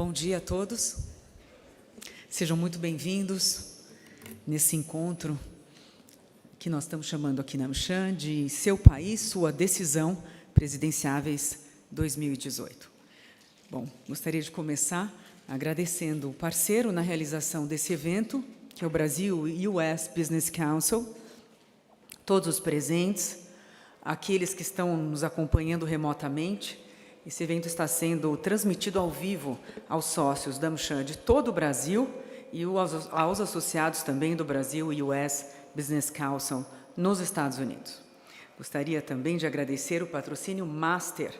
Bom dia a todos. Sejam muito bem-vindos nesse encontro que nós estamos chamando aqui na AmCham de Seu País, Sua Decisão, Presidenciáveis 2018. Bom, gostaria de começar agradecendo o parceiro na realização desse evento, que é o Brasil US Business Council, todos os presentes, aqueles que estão nos acompanhando remotamente. Esse evento está sendo transmitido ao vivo aos sócios da AmCham de todo o Brasil e aos associados também do Brasil e US Business Council nos Estados Unidos. Gostaria também de agradecer o patrocínio master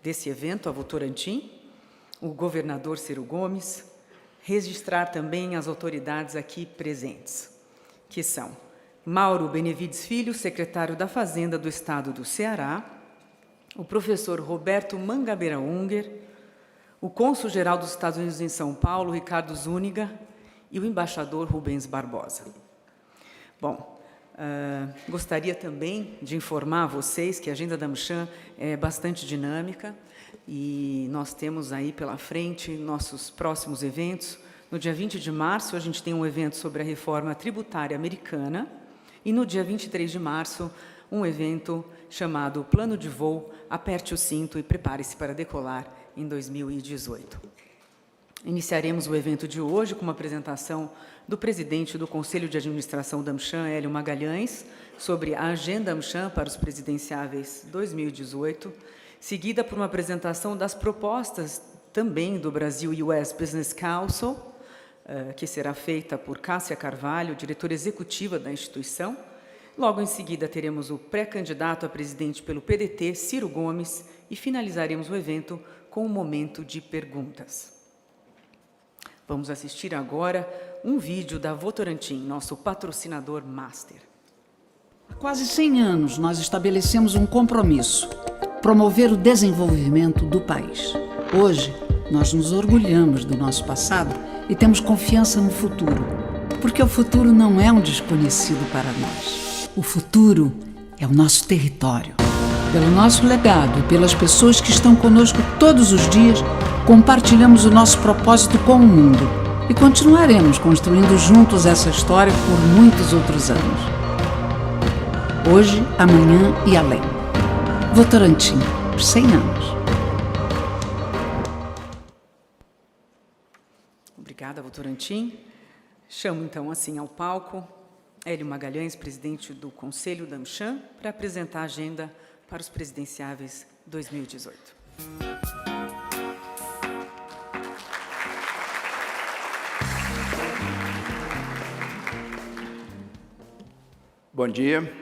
desse evento, a Votorantim, o governador Ciro Gomes, registrar também as autoridades aqui presentes, que são Mauro Benevides Filho, secretário da Fazenda do Estado do Ceará, o professor Roberto Mangabeira Unger, o cônsul-geral dos Estados Unidos em São Paulo, Ricardo Zúñiga, e o embaixador Rubens Barbosa. Bom, gostaria também de informar a vocês que a agenda da AmCham é bastante dinâmica e nós temos aí pela frente nossos próximos eventos. No dia 20 de março, a gente tem um evento sobre a reforma tributária americana e no dia 23 de março, um evento chamado Plano de Voo, Aperte o Cinto e Prepare-se para Decolar em 2018. Iniciaremos o evento de hoje com uma apresentação do presidente do Conselho de Administração da AmCham, Hélio Magalhães, sobre a agenda AmCham para os presidenciáveis 2018, seguida por uma apresentação das propostas também do Brasil US Business Council, que será feita por Cássia Carvalho, diretora executiva da instituição. Logo em seguida, teremos o pré-candidato a presidente pelo PDT, Ciro Gomes, e finalizaremos o evento com um momento de perguntas. Vamos assistir agora um vídeo da Votorantim, nosso patrocinador master. Há quase 100 anos, nós estabelecemos um compromisso: promover o desenvolvimento do país. Hoje, nós nos orgulhamos do nosso passado e temos confiança no futuro, porque o futuro não é um desconhecido para nós. O futuro é o nosso território. Pelo nosso legado e pelas pessoas que estão conosco todos os dias, compartilhamos o nosso propósito com o mundo e continuaremos construindo juntos essa história por muitos outros anos. Hoje, amanhã e além. Votorantim, por 100 anos. Obrigada, Votorantim. Chamo, então, assim, ao palco Hélio Magalhães, presidente do Conselho da AmCham, para apresentar a agenda para os presidenciáveis 2018. Bom dia.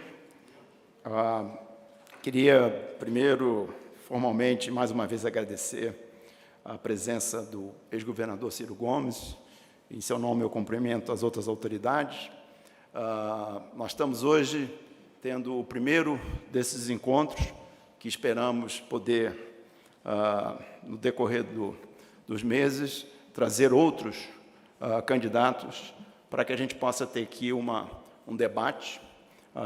Queria, primeiro, formalmente, mais uma vez, agradecer a presença do ex-governador Ciro Gomes. Em seu nome, eu cumprimento as outras autoridades. Nós estamos hoje tendo o primeiro desses encontros que esperamos poder, no decorrer dos meses, trazer outros candidatos para que a gente possa ter aqui um debate.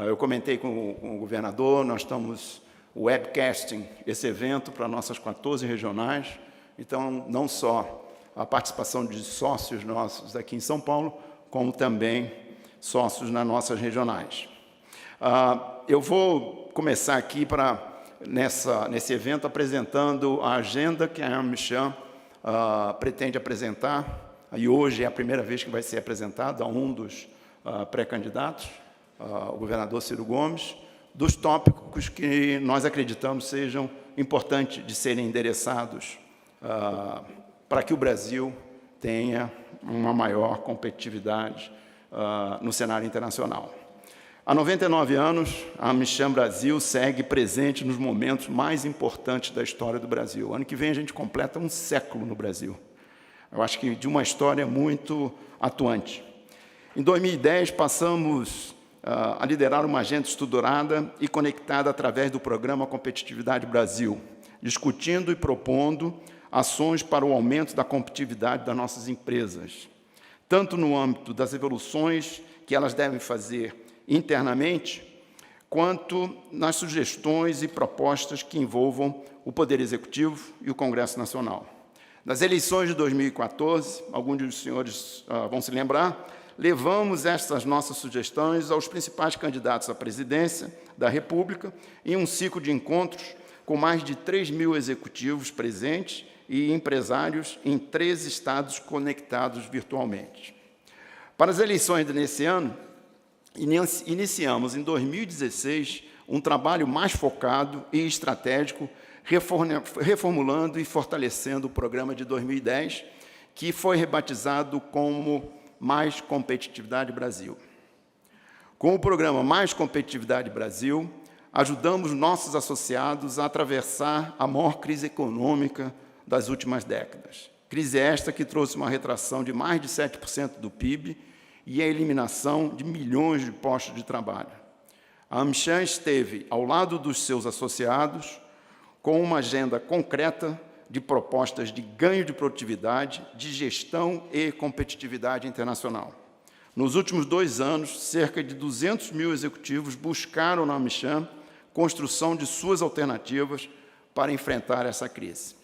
Eu comentei com o governador, nós estamos webcasting esse evento para nossas 14 regionais, então não só a participação de sócios nossos aqui em São Paulo, como também sócios nas nossas regionais. Eu vou começar aqui nesse evento apresentando a agenda que a AmCham pretende apresentar, e hoje é a primeira vez que vai ser apresentada a um dos pré-candidatos, o governador Ciro Gomes, dos tópicos que nós acreditamos sejam importantes de serem endereçados para que o Brasil tenha uma maior competitividade no cenário internacional. Há 99 anos, a AmCham Brasil segue presente nos momentos mais importantes da história do Brasil. Ano que vem a gente completa um século no Brasil. Eu acho que de uma história muito atuante. Em 2010, passamos a liderar uma agenda estruturada e conectada através do programa Competitividade Brasil, discutindo e propondo ações para o aumento da competitividade das nossas empresas, tanto no âmbito das evoluções que elas devem fazer internamente, quanto nas sugestões e propostas que envolvam o Poder Executivo e o Congresso Nacional. Nas eleições de 2014, alguns dos senhores vão se lembrar, levamos estas nossas sugestões aos principais candidatos à presidência da República em um ciclo de encontros com mais de 3.000 executivos presentes e empresários em 13 estados conectados virtualmente. Para as eleições desse ano, iniciamos em 2016 um trabalho mais focado e estratégico, reformulando e fortalecendo o programa de 2010, que foi rebatizado como Mais Competitividade Brasil. Com o programa Mais Competitividade Brasil, ajudamos nossos associados a atravessar a maior crise econômica das últimas décadas. Crise esta que trouxe uma retração de mais de 7% do PIB e a eliminação de milhões de postos de trabalho. A AmCham esteve ao lado dos seus associados com uma agenda concreta de propostas de ganho de produtividade, de gestão e competitividade internacional. Nos últimos 2 anos, cerca de 200.000 executivos buscaram na AmCham construção de suas alternativas para enfrentar essa crise.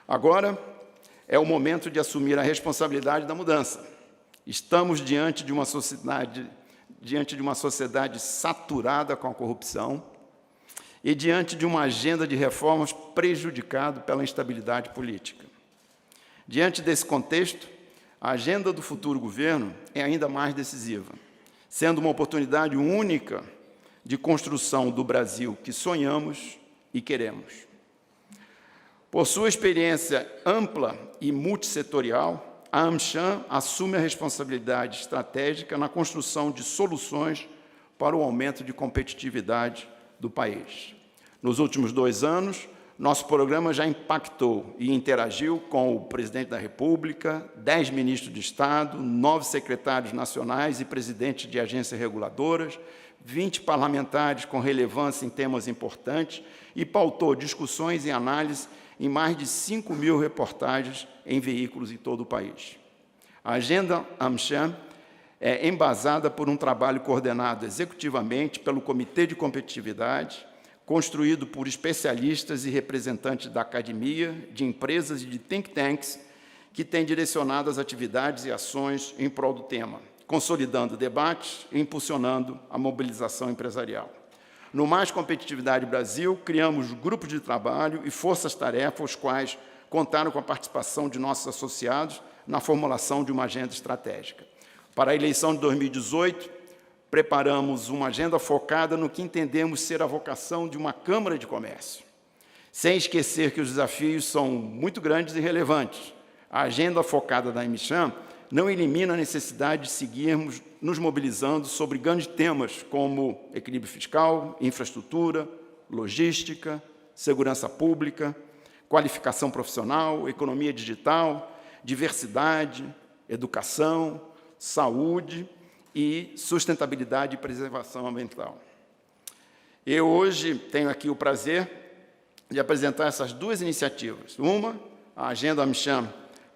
Agora é o momento de assumir a responsabilidade da mudança. Estamos diante de uma sociedade saturada com a corrupção e diante de uma agenda de reformas prejudicada pela instabilidade política. Diante desse contexto, a agenda do futuro governo é ainda mais decisiva, sendo uma oportunidade única de construção do Brasil que sonhamos e queremos. Por sua experiência ampla e multissetorial, a AmCham assume a responsabilidade estratégica na construção de soluções para o aumento de competitividade do país. Nos últimos 2 anos, nosso programa já impactou e interagiu com o presidente da República, 10 ministros de Estado, 9 secretários nacionais e presidentes de agências reguladoras, 20 parlamentares com relevância em temas importantes e pautou discussões e análises em mais de 5.000 reportagens em veículos em todo o país. A agenda AmCham é embasada por um trabalho coordenado executivamente pelo Comitê de Competitividade, construído por especialistas e representantes da academia, de empresas e de think tanks, que tem direcionado as atividades e ações em prol do tema, consolidando debates e impulsionando a mobilização empresarial. No Mais Competitividade Brasil, criamos grupos de trabalho e forças-tarefa, os quais contaram com a participação de nossos associados na formulação de uma agenda estratégica. Para a eleição de 2018, preparamos uma agenda focada no que entendemos ser a vocação de uma Câmara de Comércio, sem esquecer que os desafios são muito grandes e relevantes. A agenda focada da AmCham não elimina a necessidade de seguirmos nos mobilizando sobre grandes temas como equilíbrio fiscal, infraestrutura, logística, segurança pública, qualificação profissional, economia digital, diversidade, educação, saúde e sustentabilidade e preservação ambiental. Eu hoje tenho aqui o prazer de apresentar essas 2 iniciativas. Uma, a Agenda AmCham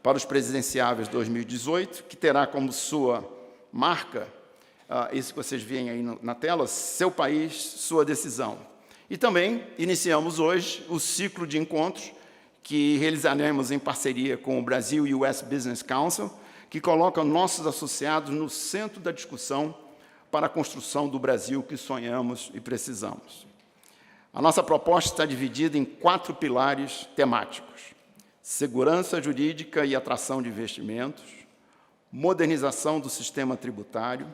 para os Presidenciáveis 2018, que terá como sua marca, isso que vocês veem aí na tela, seu país, sua decisão. E também iniciamos hoje o ciclo de encontros que realizaremos em parceria com o Brasil US Business Council, que coloca nossos associados no centro da discussão para a construção do Brasil que sonhamos e precisamos. A nossa proposta está dividida em 4 pilares temáticos: segurança jurídica e atração de investimentos, modernização do sistema tributário,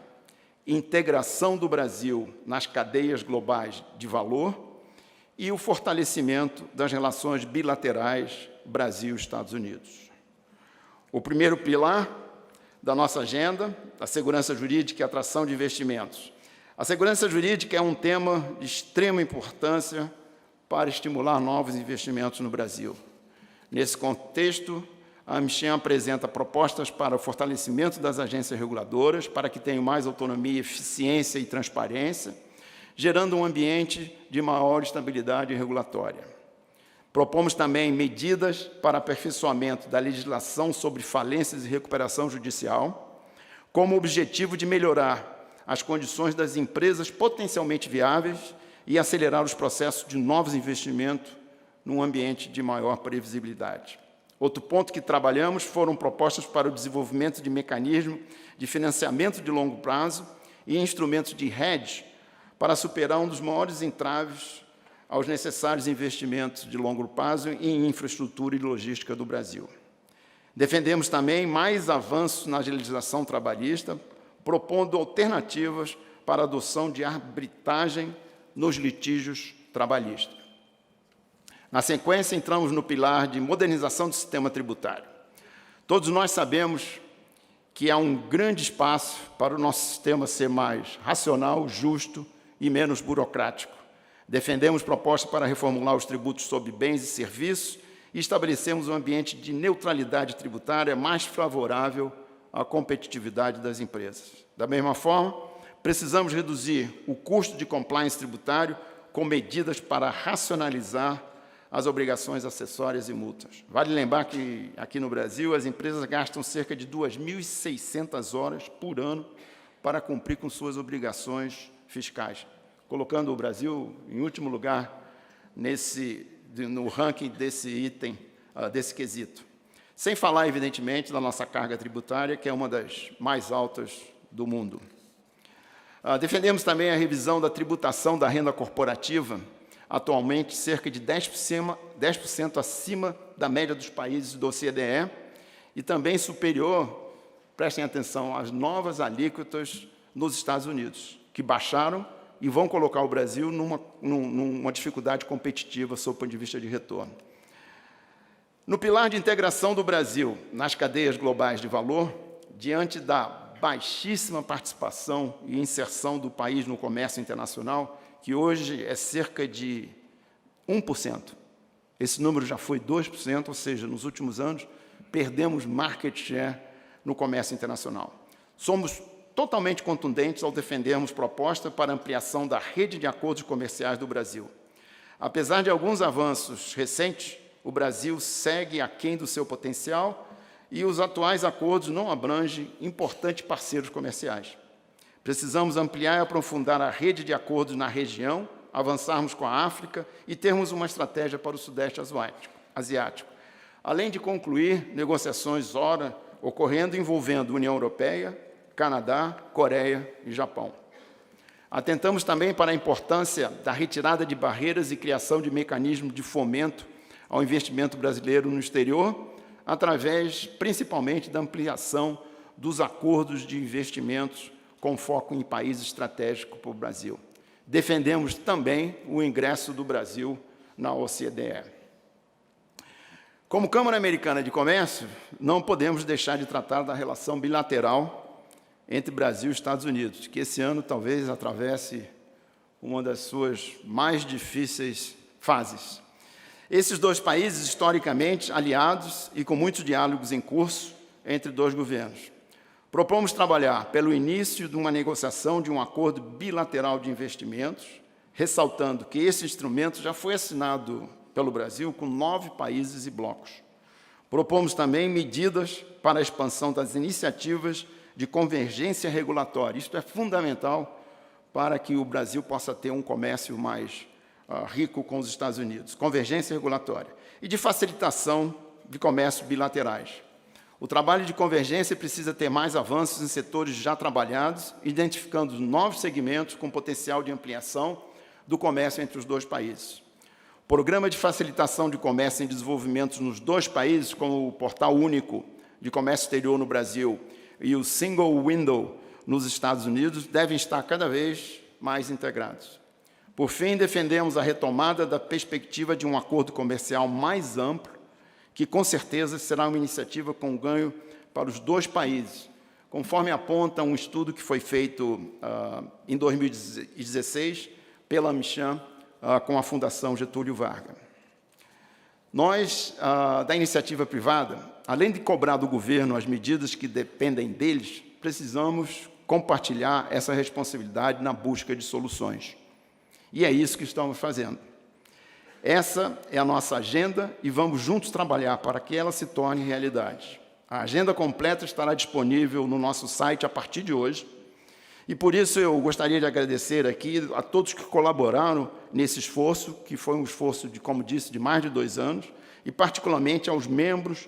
integração do Brasil nas cadeias globais de valor e o fortalecimento das relações bilaterais Brasil-Estados Unidos. O primeiro pilar da nossa agenda, a segurança jurídica e atração de investimentos. A segurança jurídica é um tema de extrema importância para estimular novos investimentos no Brasil. Nesse contexto, a AmCham apresenta propostas para o fortalecimento das agências reguladoras, para que tenham mais autonomia, eficiência e transparência, gerando um ambiente de maior estabilidade regulatória. Propomos também medidas para aperfeiçoamento da legislação sobre falências e recuperação judicial, como objetivo de melhorar as condições das empresas potencialmente viáveis e acelerar os processos de novos investimentos num ambiente de maior previsibilidade. Outro ponto que trabalhamos foram propostas para o desenvolvimento de mecanismos de financiamento de longo prazo e instrumentos de hedge para superar um dos maiores entraves aos necessários investimentos de longo prazo em infraestrutura e logística do Brasil. Defendemos também mais avanços na legislação trabalhista, propondo alternativas para a adoção de arbitragem nos litígios trabalhistas. Na sequência, entramos no pilar de modernização do sistema tributário. Todos nós sabemos que há um grande espaço para o nosso sistema ser mais racional, justo e menos burocrático. Defendemos propostas para reformular os tributos sobre bens e serviços e estabelecemos um ambiente de neutralidade tributária mais favorável à competitividade das empresas. Da mesma forma, precisamos reduzir o custo de compliance tributário com medidas para racionalizar as obrigações acessórias e multas. Vale lembrar que, aqui no Brasil, as empresas gastam cerca de 2.600 horas por ano para cumprir com suas obrigações fiscais, colocando o Brasil em último lugar no ranking desse item, desse quesito. Sem falar, evidentemente, da nossa carga tributária, que é uma das mais altas do mundo. Defendemos também a revisão da tributação da renda corporativa, atualmente cerca de 10% acima da média dos países do OCDE e também superior, prestem atenção, às novas alíquotas nos Estados Unidos, que baixaram e vão colocar o Brasil numa dificuldade competitiva sob o ponto de vista de retorno. No pilar de integração do Brasil nas cadeias globais de valor, diante da baixíssima participação e inserção do país no comércio internacional, que hoje é cerca de 1%. Esse número já foi 2%, ou seja, nos últimos anos, perdemos market share no comércio internacional. Somos totalmente contundentes ao defendermos propostas para ampliação da rede de acordos comerciais do Brasil. Apesar de alguns avanços recentes, o Brasil segue aquém do seu potencial e os atuais acordos não abrangem importantes parceiros comerciais. Precisamos ampliar e aprofundar a rede de acordos na região, avançarmos com a África e termos uma estratégia para o Sudeste Asiático, além de concluir negociações ocorrendo envolvendo União Europeia, Canadá, Coreia e Japão. Atentamos também para a importância da retirada de barreiras e criação de mecanismos de fomento ao investimento brasileiro no exterior, através, principalmente, da ampliação dos acordos de investimentos com foco em países estratégicos para o Brasil. Defendemos também o ingresso do Brasil na OCDE. Como Câmara Americana de Comércio, não podemos deixar de tratar da relação bilateral entre Brasil e Estados Unidos, que esse ano talvez atravesse uma das suas mais difíceis fases. Esses dois países, historicamente aliados e com muitos diálogos em curso entre dois governos. Propomos trabalhar pelo início de uma negociação de um acordo bilateral de investimentos, ressaltando que esse instrumento já foi assinado pelo Brasil com 9 países e blocos. Propomos também medidas para a expansão das iniciativas de convergência regulatória. Isto é fundamental para que o Brasil possa ter um comércio mais rico com os Estados Unidos. Convergência regulatória. E de facilitação de comércio bilaterais. O trabalho de convergência precisa ter mais avanços em setores já trabalhados, identificando novos segmentos com potencial de ampliação do comércio entre os dois países. O Programa de Facilitação de Comércio em Desenvolvimento nos dois países, como o Portal Único de Comércio Exterior no Brasil e o Single Window nos Estados Unidos, devem estar cada vez mais integrados. Por fim, defendemos a retomada da perspectiva de um acordo comercial mais amplo, que com certeza será uma iniciativa com ganho para os dois países, conforme aponta um estudo que foi feito em 2016 pela Michan com a Fundação Getúlio Vargas. Nós, da iniciativa privada, além de cobrar do governo as medidas que dependem deles, precisamos compartilhar essa responsabilidade na busca de soluções. E é isso que estamos fazendo. Essa é a nossa agenda e vamos juntos trabalhar para que ela se torne realidade. A agenda completa estará disponível no nosso site a partir de hoje. E por isso eu gostaria de agradecer aqui a todos que colaboraram nesse esforço, que foi um esforço, como disse, de mais de 2 anos, e particularmente aos membros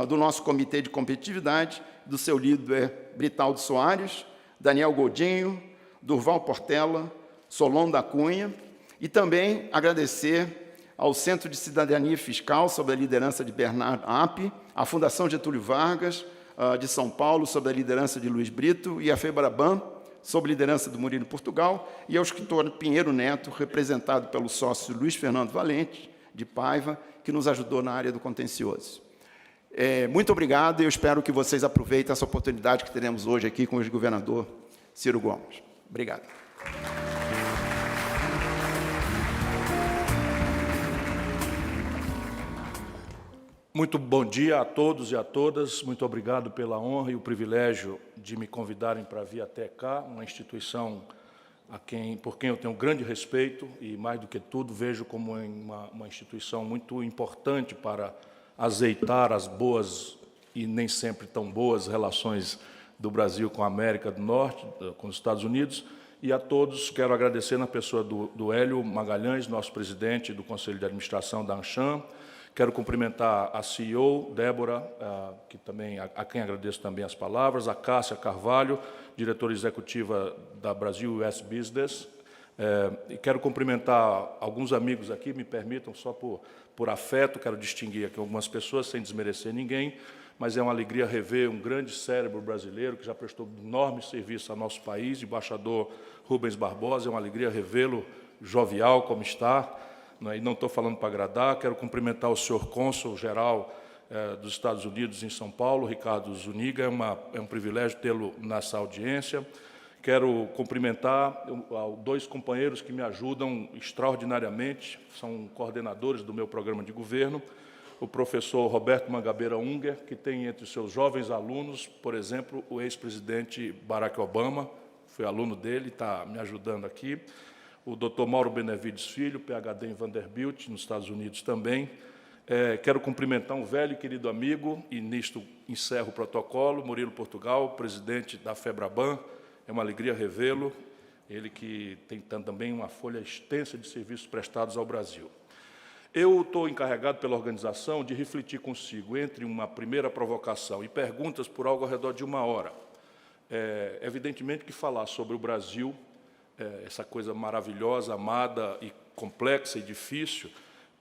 do nosso Comitê de Competitividade, do seu líder Britaldo Soares, Daniel Godinho, Durval Portela, Solon da Cunha, e também agradecer ao Centro de Cidadania Fiscal, sob a liderança de Bernardo App, à Fundação Getúlio Vargas, de São Paulo, sob a liderança de Luiz Brito, e à FEBRABAN, sob a liderança do Murilo Portugal, e ao escritor Pinheiro Neto, representado pelo sócio Luiz Fernando Valente, de Paiva, que nos ajudou na área do contencioso. Muito obrigado, e eu espero que vocês aproveitem essa oportunidade que teremos hoje aqui com o ex-governador Ciro Gomes. Obrigado. Muito bom dia a todos e a todas. Muito obrigado pela honra e o privilégio de me convidarem para vir até cá, uma instituição por quem eu tenho grande respeito e, mais do que tudo, vejo como uma instituição muito importante para azeitar as boas e nem sempre tão boas relações do Brasil com a América do Norte, com os Estados Unidos. E a todos quero agradecer na pessoa do Hélio Magalhães, nosso presidente do Conselho de Administração da ANCHAM. Quero cumprimentar a CEO, Débora, a quem agradeço também as palavras, a Cássia Carvalho, diretora executiva da Brasil US Business. E quero cumprimentar alguns amigos aqui, me permitam, só por afeto, quero distinguir aqui algumas pessoas, sem desmerecer ninguém, mas é uma alegria rever um grande cérebro brasileiro que já prestou enorme serviço ao nosso país, o embaixador Rubens Barbosa, é uma alegria revê-lo jovial como está, e não estou falando para agradar. Quero cumprimentar o senhor cônsul-geral dos Estados Unidos em São Paulo, Ricardo Zuniga, é um privilégio tê-lo nessa audiência. Quero cumprimentar dois companheiros que me ajudam extraordinariamente, são coordenadores do meu programa de governo, o professor Roberto Mangabeira Unger, que tem entre os seus jovens alunos, por exemplo, o ex-presidente Barack Obama, fui aluno dele, está me ajudando aqui, o Dr. Mauro Benevides Filho, PhD em Vanderbilt, nos Estados Unidos também. Quero cumprimentar um velho e querido amigo, e nisto encerro o protocolo, Murilo Portugal, presidente da FEBRABAN. É uma alegria revê-lo, ele que tem também uma folha extensa de serviços prestados ao Brasil. Eu estou encarregado pela organização de refletir consigo entre uma primeira provocação e perguntas por algo ao redor de 1 hora. Evidentemente que falar sobre o Brasil, essa coisa maravilhosa, amada e complexa e difícil,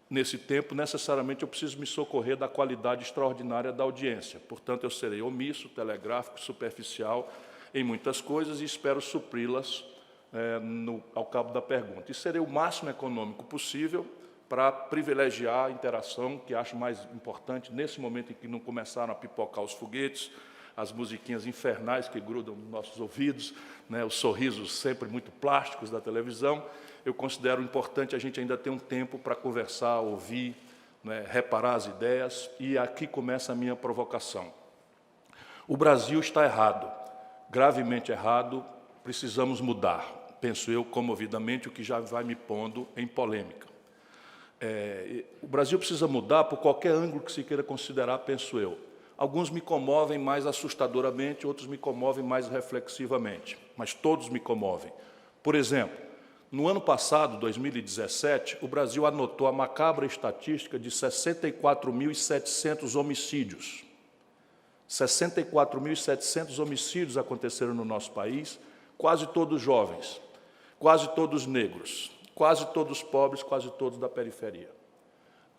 nesse tempo, necessariamente, eu preciso me socorrer da qualidade extraordinária da audiência. Portanto, eu serei omisso, telegráfico, superficial em muitas coisas e espero supri-las ao cabo da pergunta. E serei o máximo econômico possível para privilegiar a interação, que acho mais importante nesse momento em que não começaram a pipocar os foguetes, as musiquinhas infernais que grudam nos nossos ouvidos, os sorrisos sempre muito plásticos da televisão. Eu considero importante a gente ainda ter um tempo para conversar, ouvir, reparar as ideias, e aqui começa a minha provocação. O Brasil está errado, gravemente errado, precisamos mudar, penso eu comovidamente, o que já vai me pondo em polêmica. O Brasil precisa mudar por qualquer ângulo que se queira considerar, penso eu. Alguns me comovem mais assustadoramente, outros me comovem mais reflexivamente, mas todos me comovem. Por exemplo, no ano passado, 2017, o Brasil anotou a macabra estatística de 64.700 homicídios. 64.700 homicídios aconteceram no nosso país, quase todos jovens, quase todos negros, quase todos pobres, quase todos da periferia.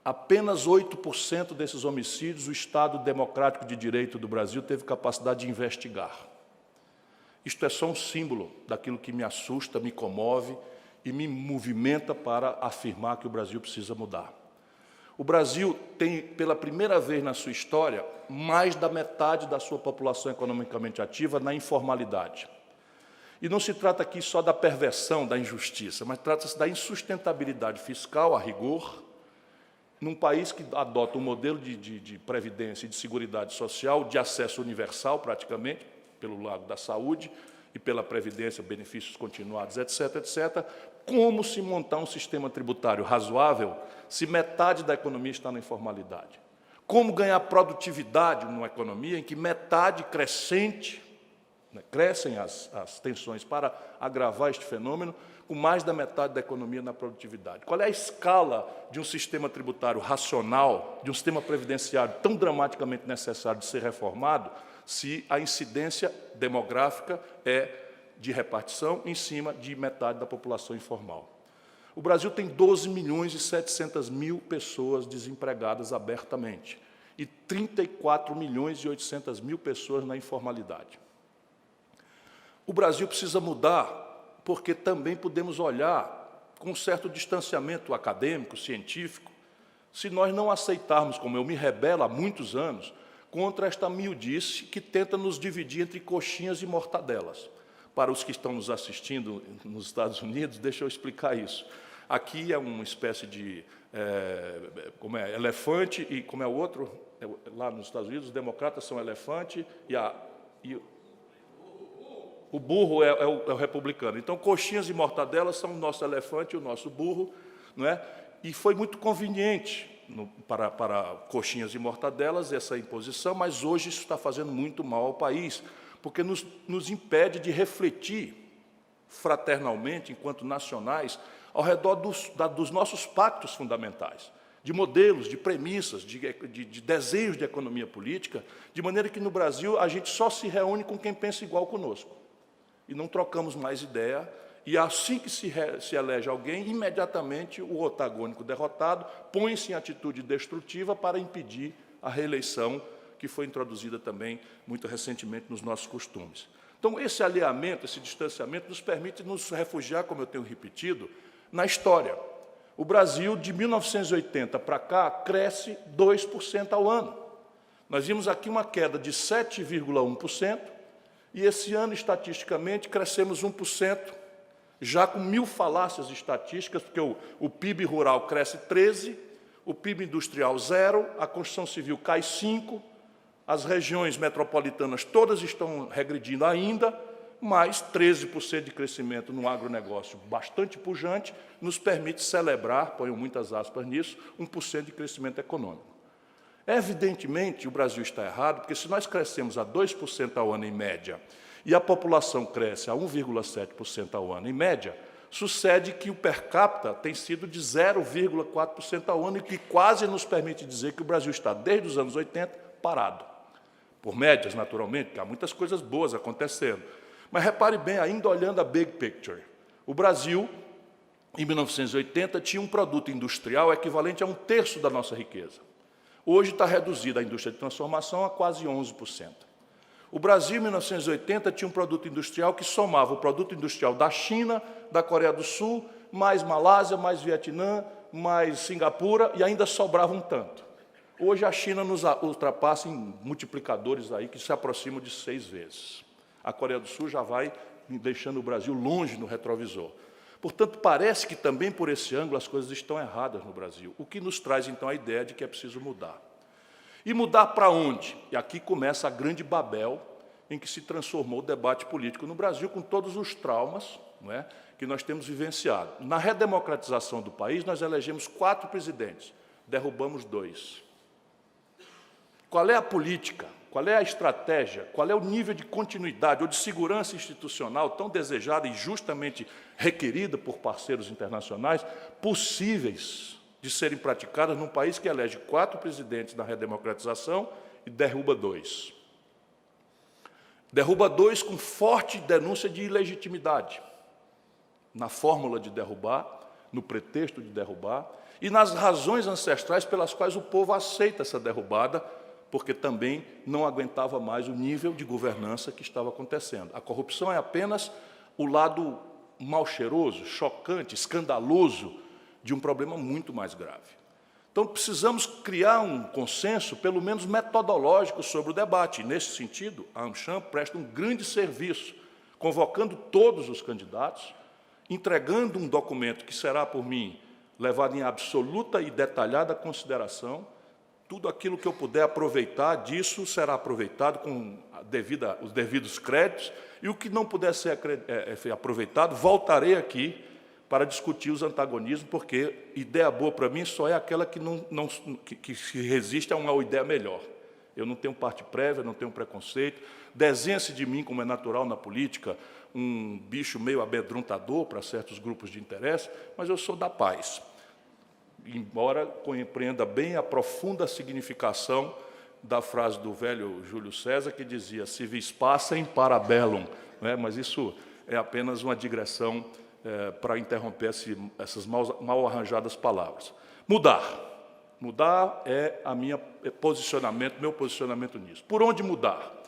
Apenas 8% desses homicídios o Estado Democrático de Direito do Brasil teve capacidade de investigar. Isto é só um símbolo daquilo que me assusta, me comove e me movimenta para afirmar que o Brasil precisa mudar. O Brasil tem, pela primeira vez na sua história, mais da metade da sua população economicamente ativa na informalidade. E não se trata aqui só da perversão, da injustiça, mas trata-se da insustentabilidade fiscal, a rigor, num país que adota um modelo de previdência e de seguridade social, de acesso universal, praticamente, pelo lado da saúde e pela previdência, benefícios continuados, etc., etc., como se montar um sistema tributário razoável se metade da economia está na informalidade? Como ganhar produtividade numa economia em que metade crescente né? Crescem as tensões para agravar este fenômeno, com mais da metade da economia na produtividade. Qual é a escala de um sistema tributário racional, de um sistema previdenciário tão dramaticamente necessário de ser reformado, se a incidência demográfica é de repartição em cima de metade da população informal? O Brasil tem 12.700.000 pessoas desempregadas abertamente e 34.800.000 pessoas na informalidade. O Brasil precisa mudar, porque também podemos olhar com um certo distanciamento acadêmico, científico, se nós não aceitarmos, como eu me rebelo há muitos anos, contra esta miudice que tenta nos dividir entre coxinhas e mortadelas. Para os que estão nos assistindo nos Estados Unidos, deixa eu explicar isso. Aqui é uma espécie de elefante e como é o outro? Lá nos Estados Unidos, os democratas são elefante e o burro é o republicano. Então, coxinhas e mortadelas são o nosso elefante e o nosso burro, não é? E foi muito conveniente para coxinhas e mortadelas essa imposição, mas hoje isso está fazendo muito mal ao país, porque nos impede de refletir fraternalmente, enquanto nacionais, ao redor dos nossos pactos fundamentais, de modelos, de premissas, de desenhos de economia política, de maneira que, no Brasil, a gente só se reúne com quem pensa igual conosco. E não trocamos mais ideia, e assim que se elege alguém, imediatamente o otagônico derrotado põe-se em atitude destrutiva para impedir a reeleição, que foi introduzida também muito recentemente nos nossos costumes. Então, esse alinhamento, esse distanciamento nos permite nos refugiar, como eu tenho repetido, na história. O Brasil, de 1980 para cá, cresce 2% ao ano. Nós vimos aqui uma queda de 7,1%, e esse ano, estatisticamente, crescemos 1%, já com 1000 falácias estatísticas, porque o PIB rural cresce 13%, o PIB industrial 0%, a construção civil cai 5%, as regiões metropolitanas todas estão regredindo ainda, mas 13% de crescimento no agronegócio bastante pujante nos permite celebrar, ponho muitas aspas nisso, 1% de crescimento econômico. Evidentemente, o Brasil está errado, porque se nós crescemos a 2% ao ano em média e a população cresce a 1,7% ao ano em média, sucede que o per capita tem sido de 0,4% ao ano, e que quase nos permite dizer que o Brasil está, desde os anos 80, parado. Por médias, naturalmente, porque há muitas coisas boas acontecendo. Mas repare bem, ainda olhando a big picture, o Brasil, em 1980, tinha um produto industrial equivalente a 1/3 da nossa riqueza. Hoje está reduzida a indústria de transformação a quase 11%. O Brasil, em 1980, tinha um produto industrial que somava o produto industrial da China, da Coreia do Sul, mais Malásia, mais Vietnã, mais Singapura, e ainda sobrava um tanto. Hoje a China nos ultrapassa em multiplicadores aí que se aproximam de 6 vezes. A Coreia do Sul já vai deixando o Brasil longe no retrovisor. Portanto, parece que também por esse ângulo as coisas estão erradas no Brasil, o que nos traz, então, a ideia de que é preciso mudar. E mudar para onde? E aqui começa a grande Babel em que se transformou o debate político no Brasil, com todos os traumas, não é, que nós temos vivenciado. Na redemocratização do país, nós elegemos 4 presidentes, derrubamos 2. Qual é a política? Qual é a estratégia? Qual é o nível de continuidade ou de segurança institucional tão desejada e justamente requerida por parceiros internacionais, possíveis de serem praticadas num país que elege 4 presidentes na redemocratização e derruba 2? Derruba 2 com forte denúncia de ilegitimidade, na fórmula de derrubar, no pretexto de derrubar, e nas razões ancestrais pelas quais o povo aceita essa derrubada, porque também não aguentava mais o nível de governança que estava acontecendo. A corrupção é apenas o lado mal cheiroso, chocante, escandaloso de um problema muito mais grave. Então, precisamos criar um consenso, pelo menos metodológico, sobre o debate. E, nesse sentido, a AmCham presta um grande serviço, convocando todos os candidatos, entregando um documento que será, por mim, levado em absoluta e detalhada consideração. Tudo aquilo que eu puder aproveitar disso será aproveitado com os devidos créditos, e o que não puder ser aproveitado, voltarei aqui para discutir os antagonismos, porque ideia boa para mim só é aquela que se resiste a uma ideia melhor. Eu não tenho parte prévia, não tenho preconceito. Desenha-se de mim, como é natural na política, um bicho meio amedrontador para certos grupos de interesse, mas eu sou da paz. Embora compreenda bem a profunda significação da frase do velho Júlio César, que dizia, si vis pacem para bellum, né? Mas isso é apenas uma digressão para interromper essas mal arranjadas palavras. Mudar. Mudar é meu posicionamento nisso. Por onde mudar?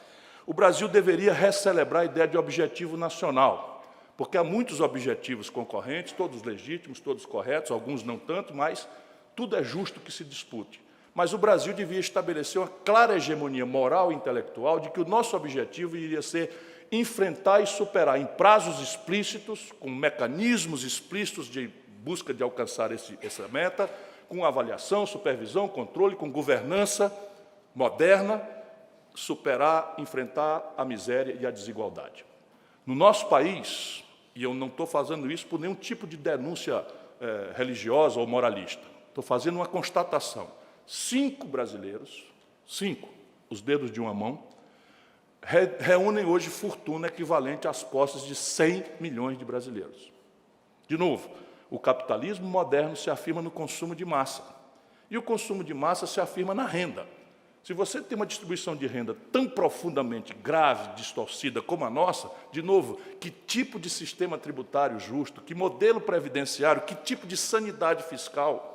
O Brasil deveria recelebrar a ideia de objetivo nacional, porque há muitos objetivos concorrentes, todos legítimos, todos corretos, alguns não tanto, mas tudo é justo que se dispute. Mas o Brasil devia estabelecer uma clara hegemonia moral e intelectual de que o nosso objetivo iria ser enfrentar e superar em prazos explícitos, com mecanismos explícitos de busca de alcançar essa meta, com avaliação, supervisão, controle, com governança moderna, superar, enfrentar a miséria e a desigualdade. No nosso país, e eu não estou fazendo isso por nenhum tipo de denúncia religiosa ou moralista, estou fazendo uma constatação. 5 brasileiros, 5, os dedos de uma mão, reúnem hoje fortuna equivalente às posses de 100 milhões de brasileiros. De novo, o capitalismo moderno se afirma no consumo de massa. E o consumo de massa se afirma na renda. Se você tem uma distribuição de renda tão profundamente grave, distorcida como a nossa, de novo, que tipo de sistema tributário justo, que modelo previdenciário, que tipo de sanidade fiscal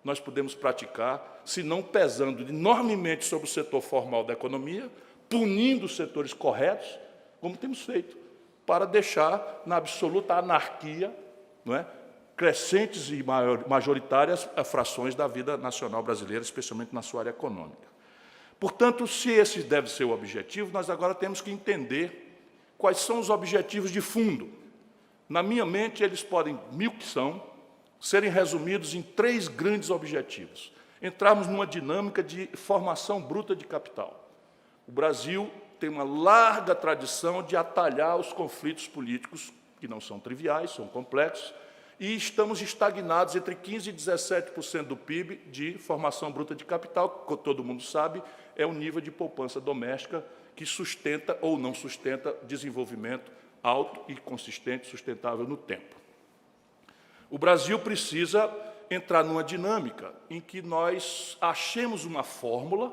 nós podemos praticar, se não pesando enormemente sobre o setor formal da economia, punindo os setores corretos, como temos feito, para deixar na absoluta anarquia, não é, crescentes e majoritárias frações da vida nacional brasileira, especialmente na sua área econômica. Portanto, se esse deve ser o objetivo, nós agora temos que entender quais são os objetivos de fundo. Na minha mente, eles podem, 1000 que são, serem resumidos em 3 grandes objetivos. Entrarmos numa dinâmica de formação bruta de capital. O Brasil tem uma larga tradição de atalhar os conflitos políticos, que não são triviais, são complexos, e estamos estagnados entre 15% e 17% do PIB de formação bruta de capital, que todo mundo sabe, é o nível de poupança doméstica que sustenta ou não sustenta desenvolvimento alto e consistente, sustentável no tempo. O Brasil precisa entrar numa dinâmica em que nós achemos uma fórmula,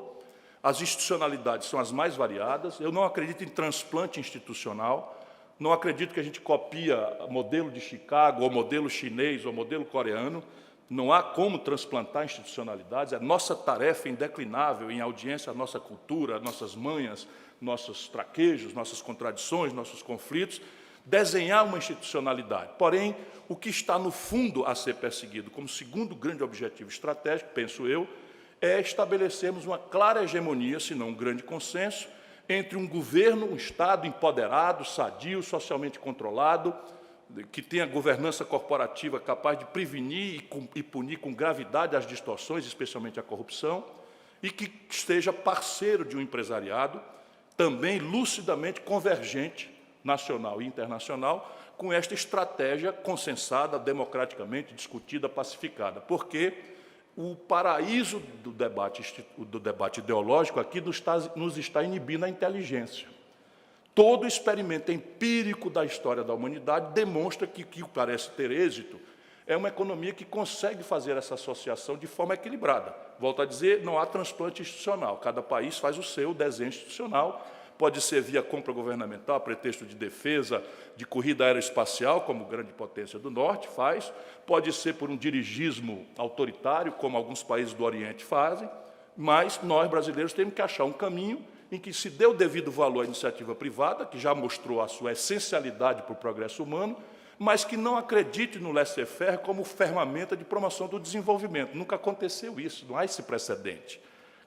as institucionalidades são as mais variadas, eu não acredito em transplante institucional, não acredito que a gente copia o modelo de Chicago, ou modelo chinês, ou modelo coreano, não há como transplantar institucionalidades, é nossa tarefa indeclinável em audiência à nossa cultura, nossas manhas, nossos traquejos, nossas contradições, nossos conflitos, desenhar uma institucionalidade. Porém, o que está no fundo a ser perseguido como segundo grande objetivo estratégico, penso eu, é estabelecermos uma clara hegemonia, se não um grande consenso, entre um governo, um Estado empoderado, sadio, socialmente controlado, que tenha governança corporativa capaz de prevenir e punir com gravidade as distorções, especialmente a corrupção, e que esteja parceiro de um empresariado, também lucidamente convergente, nacional e internacional, com esta estratégia consensada, democraticamente discutida, pacificada. Porque o paraíso do debate ideológico aqui nos está inibindo a inteligência. Todo experimento empírico da história da humanidade demonstra que o que parece ter êxito é uma economia que consegue fazer essa associação de forma equilibrada. Volto a dizer, não há transplante institucional. Cada país faz o seu desenho institucional. Pode ser via compra governamental, a pretexto de defesa, de corrida aeroespacial, como grande potência do Norte faz. Pode ser por um dirigismo autoritário, como alguns países do Oriente fazem. Mas nós, brasileiros, temos que achar um caminho em que se dê o devido valor à iniciativa privada, que já mostrou a sua essencialidade para o progresso humano, mas que não acredite no laissez-faire como ferramenta de promoção do desenvolvimento. Nunca aconteceu isso, não há esse precedente.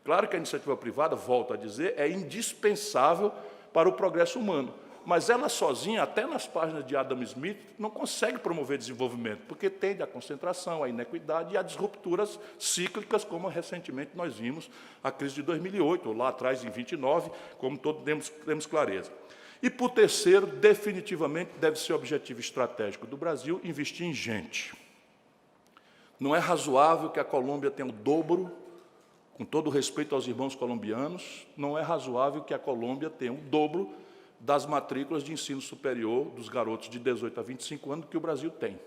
Claro que a iniciativa privada, volto a dizer, é indispensável para o progresso humano, mas ela sozinha, até nas páginas de Adam Smith, não consegue promover desenvolvimento, porque tende à concentração, à inequidade e a disrupturas cíclicas, como recentemente nós vimos a crise de 2008, ou lá atrás, em 29, como todos temos clareza. E, por terceiro, definitivamente deve ser o objetivo estratégico do Brasil investir em gente. Não é razoável que a Colômbia tenha o dobro, Com todo respeito aos irmãos colombianos, não é razoável que a Colômbia tenha o dobro das matrículas de ensino superior dos garotos de 18 a 25 anos que o Brasil tem.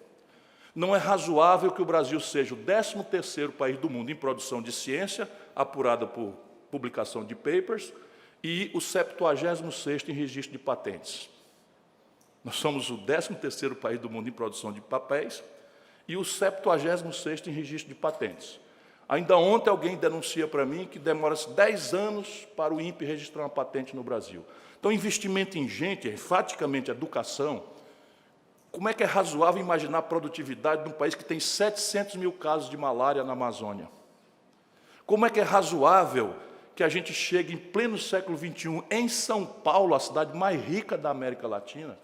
Não é razoável que o Brasil seja o 13º país do mundo em produção de ciência, apurada por publicação de papers, e o 76º em registro de patentes. Nós somos o 13º país do mundo em produção de papéis e o 76º em registro de patentes. Ainda ontem alguém denuncia para mim que demora-se 10 anos para o INPE registrar uma patente no Brasil. Então, investimento em gente, enfaticamente educação. Como é que é razoável imaginar a produtividade de um país que tem 700 mil casos de malária na Amazônia? Como é que é razoável que a gente chegue em pleno século XXI, em São Paulo, a cidade mais rica da América Latina,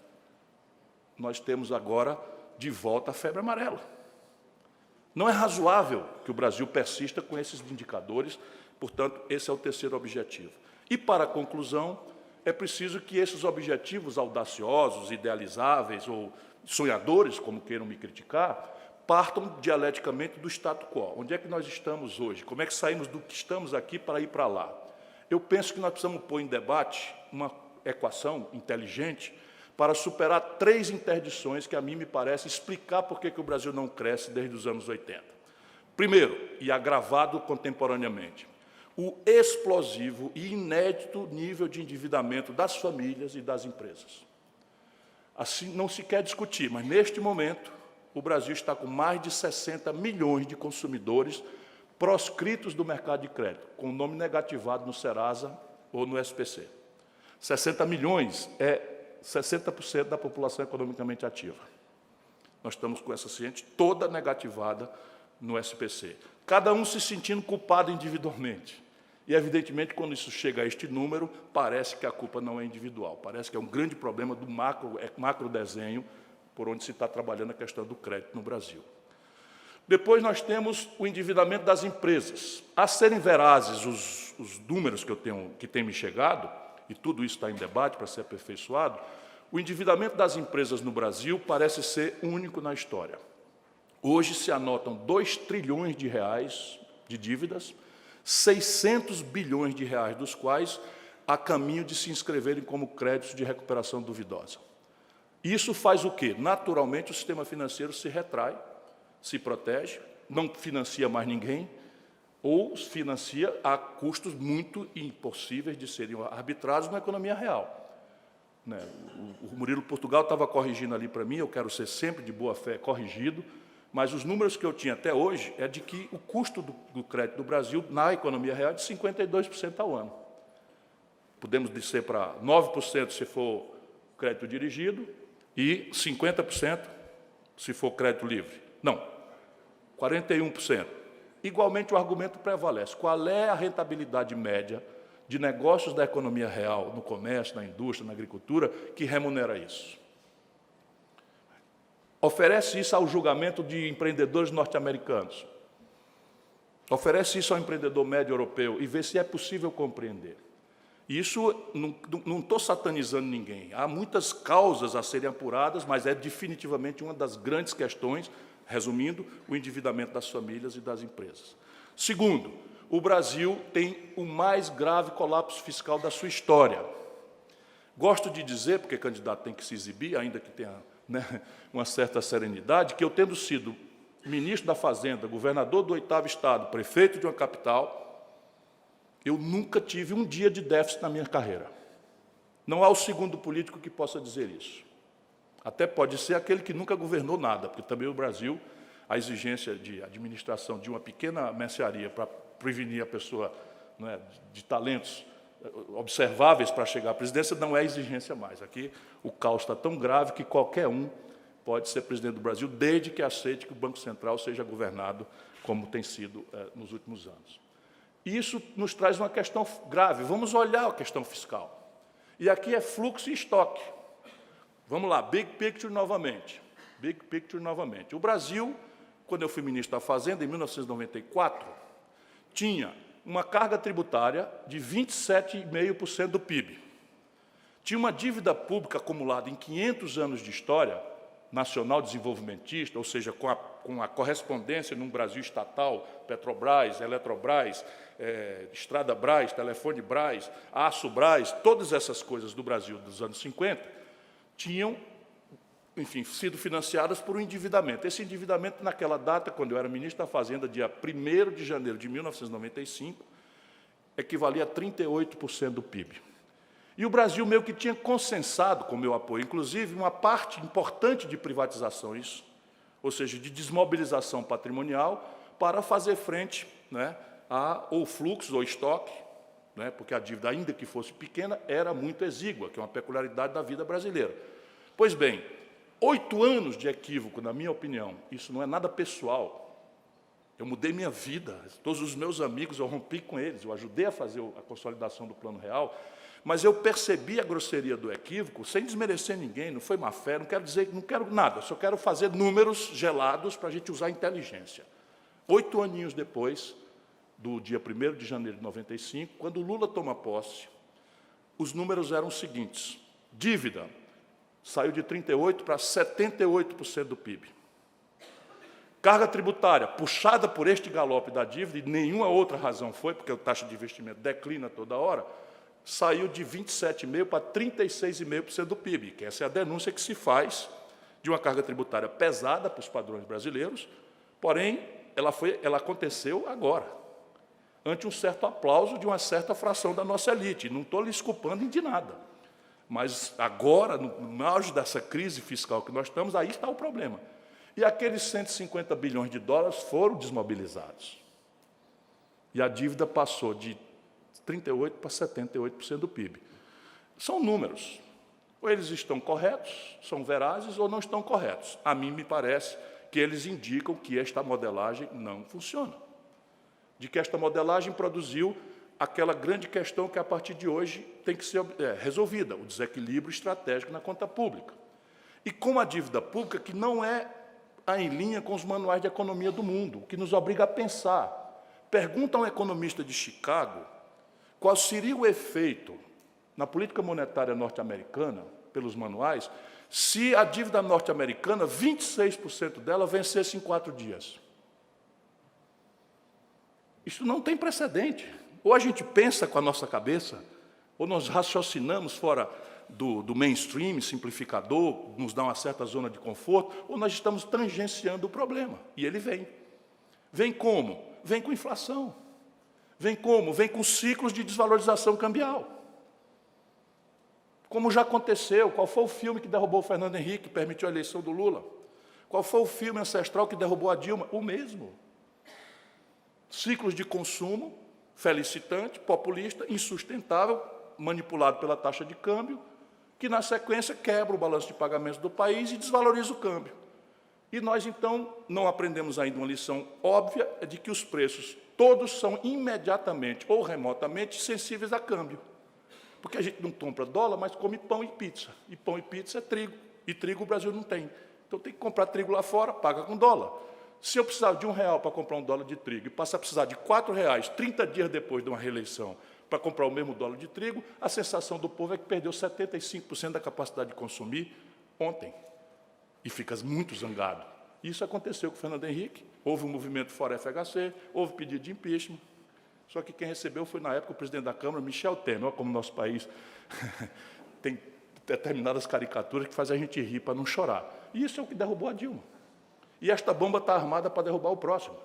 nós temos agora de volta a febre amarela. Não é razoável que o Brasil persista com esses indicadores, portanto, esse é o terceiro objetivo. E, para a conclusão, é preciso que esses objetivos audaciosos, idealizáveis ou sonhadores, como queiram me criticar, partam dialeticamente do status quo. Onde é que nós estamos hoje? Como é que saímos do que estamos aqui para ir para lá? Eu penso que nós precisamos pôr em debate uma equação inteligente para superar 3 interdições que a mim me parece explicar por que o Brasil não cresce desde os anos 80. Primeiro, e agravado contemporaneamente, o explosivo e inédito nível de endividamento das famílias e das empresas. Assim, não se quer discutir, mas, neste momento, o Brasil está com mais de 60 milhões de consumidores proscritos do mercado de crédito, com o nome negativado no Serasa ou no SPC. 60 milhões é 60% da população economicamente ativa. Nós estamos com essa ciente toda negativada no SPC. Cada um se sentindo culpado individualmente. E, evidentemente, quando isso chega a este número, parece que a culpa não é individual. Parece que é um grande problema do macro desenho por onde se está trabalhando a questão do crédito no Brasil. Depois nós temos o endividamento das empresas. A serem verazes os números que têm me chegado, e tudo isso está em debate para ser aperfeiçoado, o endividamento das empresas no Brasil parece ser único na história. Hoje se anotam 2 trilhões de reais de dívidas, 600 bilhões de reais dos quais a caminho de se inscreverem como créditos de recuperação duvidosa. Isso faz o quê? Naturalmente, o sistema financeiro se retrai, se protege, não financia mais ninguém, ou financia a custos muito impossíveis de serem arbitrados na economia real. O Murilo Portugal estava corrigindo ali para mim, eu quero ser sempre de boa fé corrigido, mas os números que eu tinha até hoje é de que o custo do crédito do Brasil na economia real é de 52% ao ano. Podemos descer para 9% se for crédito dirigido e 50% se for crédito livre. Não, 41%. Igualmente, o argumento prevalece. Qual é a rentabilidade média de negócios da economia real, no comércio, na indústria, na agricultura, que remunera isso? Oferece isso ao julgamento de empreendedores norte-americanos. Oferece isso ao empreendedor médio europeu e vê se é possível compreender. Isso, não estou satanizando ninguém. Há muitas causas a serem apuradas, mas é definitivamente uma das grandes questões, resumindo, o endividamento das famílias e das empresas. Segundo, o Brasil tem o mais grave colapso fiscal da sua história. Gosto de dizer, porque candidato tem que se exibir, ainda que tenha uma certa serenidade, que eu, tendo sido ministro da Fazenda, governador do 8º Estado, prefeito de uma capital, eu nunca tive um dia de déficit na minha carreira. Não há o segundo político que possa dizer isso. Até pode ser aquele que nunca governou nada, porque também o Brasil, a exigência de administração de uma pequena mercearia para prevenir a pessoa de talentos observáveis para chegar à presidência não é exigência mais. Aqui o caos está tão grave que qualquer um pode ser presidente do Brasil, desde que aceite que o Banco Central seja governado como tem sido nos últimos anos. Isso nos traz uma questão grave. Vamos olhar a questão fiscal. E aqui é fluxo e estoque. Vamos lá, big picture novamente. Big picture novamente. O Brasil, quando eu fui ministro da Fazenda, em 1994, tinha uma carga tributária de 27,5% do PIB. Tinha uma dívida pública acumulada em 500 anos de história nacional desenvolvimentista, ou seja, com a correspondência num Brasil estatal, Petrobras, Eletrobras, Estrada Brás, Telefone Brás, Aço Brás, todas essas coisas do Brasil dos anos 50, tinham, enfim, sido financiadas por um endividamento. Esse endividamento, naquela data, quando eu era ministro da Fazenda, dia 1º de janeiro de 1995, equivalia a 38% do PIB. E o Brasil meio que tinha consensado com o meu apoio, inclusive uma parte importante de privatizações, ou seja, de desmobilização patrimonial, para fazer frente, né, ou fluxo ou estoque, né, porque a dívida, ainda que fosse pequena, era muito exígua, que é uma peculiaridade da vida brasileira. Pois bem, 8 anos de equívoco, na minha opinião, isso não é nada pessoal. Eu mudei minha vida, todos os meus amigos, eu rompi com eles, eu ajudei a fazer a consolidação do Plano Real, mas eu percebi a grosseria do equívoco, sem desmerecer ninguém, não foi má fé, não quero dizer, não quero nada, só quero fazer números gelados para a gente usar a inteligência. 8 aninhos depois, do dia 1º de janeiro de 95, quando o Lula toma posse, os números eram os seguintes: dívida saiu de 38% para 78% do PIB. Carga tributária, puxada por este galope da dívida, e nenhuma outra razão foi, porque a taxa de investimento declina toda hora, saiu de 27,5% para 36,5% do PIB, que essa é a denúncia que se faz de uma carga tributária pesada para os padrões brasileiros, porém, ela aconteceu agora, ante um certo aplauso de uma certa fração da nossa elite. Não estou lhes culpando de nada, mas agora, no auge dessa crise fiscal que nós estamos, aí está o problema. E aqueles 150 bilhões de dólares foram desmobilizados. E a dívida passou de 38% para 78% do PIB. São números. Ou eles estão corretos, são verazes, ou não estão corretos. A mim me parece que eles indicam que esta modelagem não funciona. De que esta modelagem produziu aquela grande questão que, a partir de hoje, tem que ser resolvida, o desequilíbrio estratégico na conta pública. E com a dívida pública, que não é em linha com os manuais de economia do mundo, o que nos obriga a pensar. Pergunta a um economista de Chicago qual seria o efeito na política monetária norte-americana, pelos manuais, se a dívida norte-americana, 26% dela, vencesse em 4 dias. Isso não tem precedente. Ou a gente pensa com a nossa cabeça, ou nós raciocinamos fora do mainstream simplificador, nos dá uma certa zona de conforto, ou nós estamos tangenciando o problema. E ele vem. Vem como? Vem com inflação. Vem como? Vem com ciclos de desvalorização cambial. Como já aconteceu, qual foi o filme que derrubou o Fernando Henrique, que permitiu a eleição do Lula? Qual foi o filme ancestral que derrubou a Dilma? O mesmo. Ciclos de consumo, felicitante, populista, insustentável, manipulado pela taxa de câmbio, que, na sequência, quebra o balanço de pagamentos do país e desvaloriza o câmbio. E nós, então, não aprendemos ainda uma lição óbvia de que os preços todos são imediatamente ou remotamente sensíveis a câmbio. Porque a gente não compra dólar, mas come pão e pizza. E pão e pizza é trigo. E trigo o Brasil não tem. Então tem que comprar trigo lá fora, paga com dólar. Se eu precisar de R$1 para comprar um dólar de trigo e passar a precisar de R$4, 30 dias depois de uma reeleição, para comprar o mesmo dólar de trigo, a sensação do povo é que perdeu 75% da capacidade de consumir ontem. E fica muito zangado. Isso aconteceu com o Fernando Henrique, houve um movimento fora FHC, houve pedido de impeachment. Só que quem recebeu foi, na época, o presidente da Câmara, Michel Temer. Olha como o nosso país tem determinadas caricaturas que fazem a gente rir para não chorar. E isso é o que derrubou a Dilma. E esta bomba está armada para derrubar o próximo.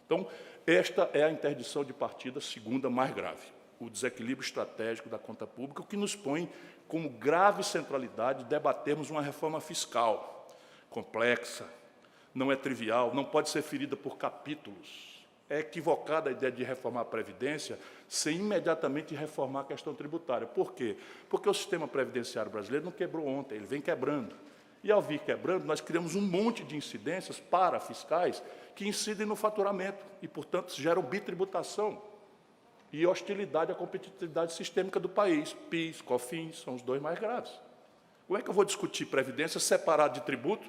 Então, esta é a interdição de partida segunda mais grave. O desequilíbrio estratégico da conta pública, o que nos põe como grave centralidade debatermos uma reforma fiscal complexa, não é trivial, não pode ser ferida por capítulos. É equivocada a ideia de reformar a Previdência sem imediatamente reformar a questão tributária. Por quê? Porque o sistema previdenciário brasileiro não quebrou ontem, ele vem quebrando. E, ao vir quebrando, nós criamos um monte de incidências parafiscais que incidem no faturamento e, portanto, geram bitributação e hostilidade à competitividade sistêmica do país. PIS, COFINS, são os dois mais graves. Como é que eu vou discutir Previdência separado de tributo?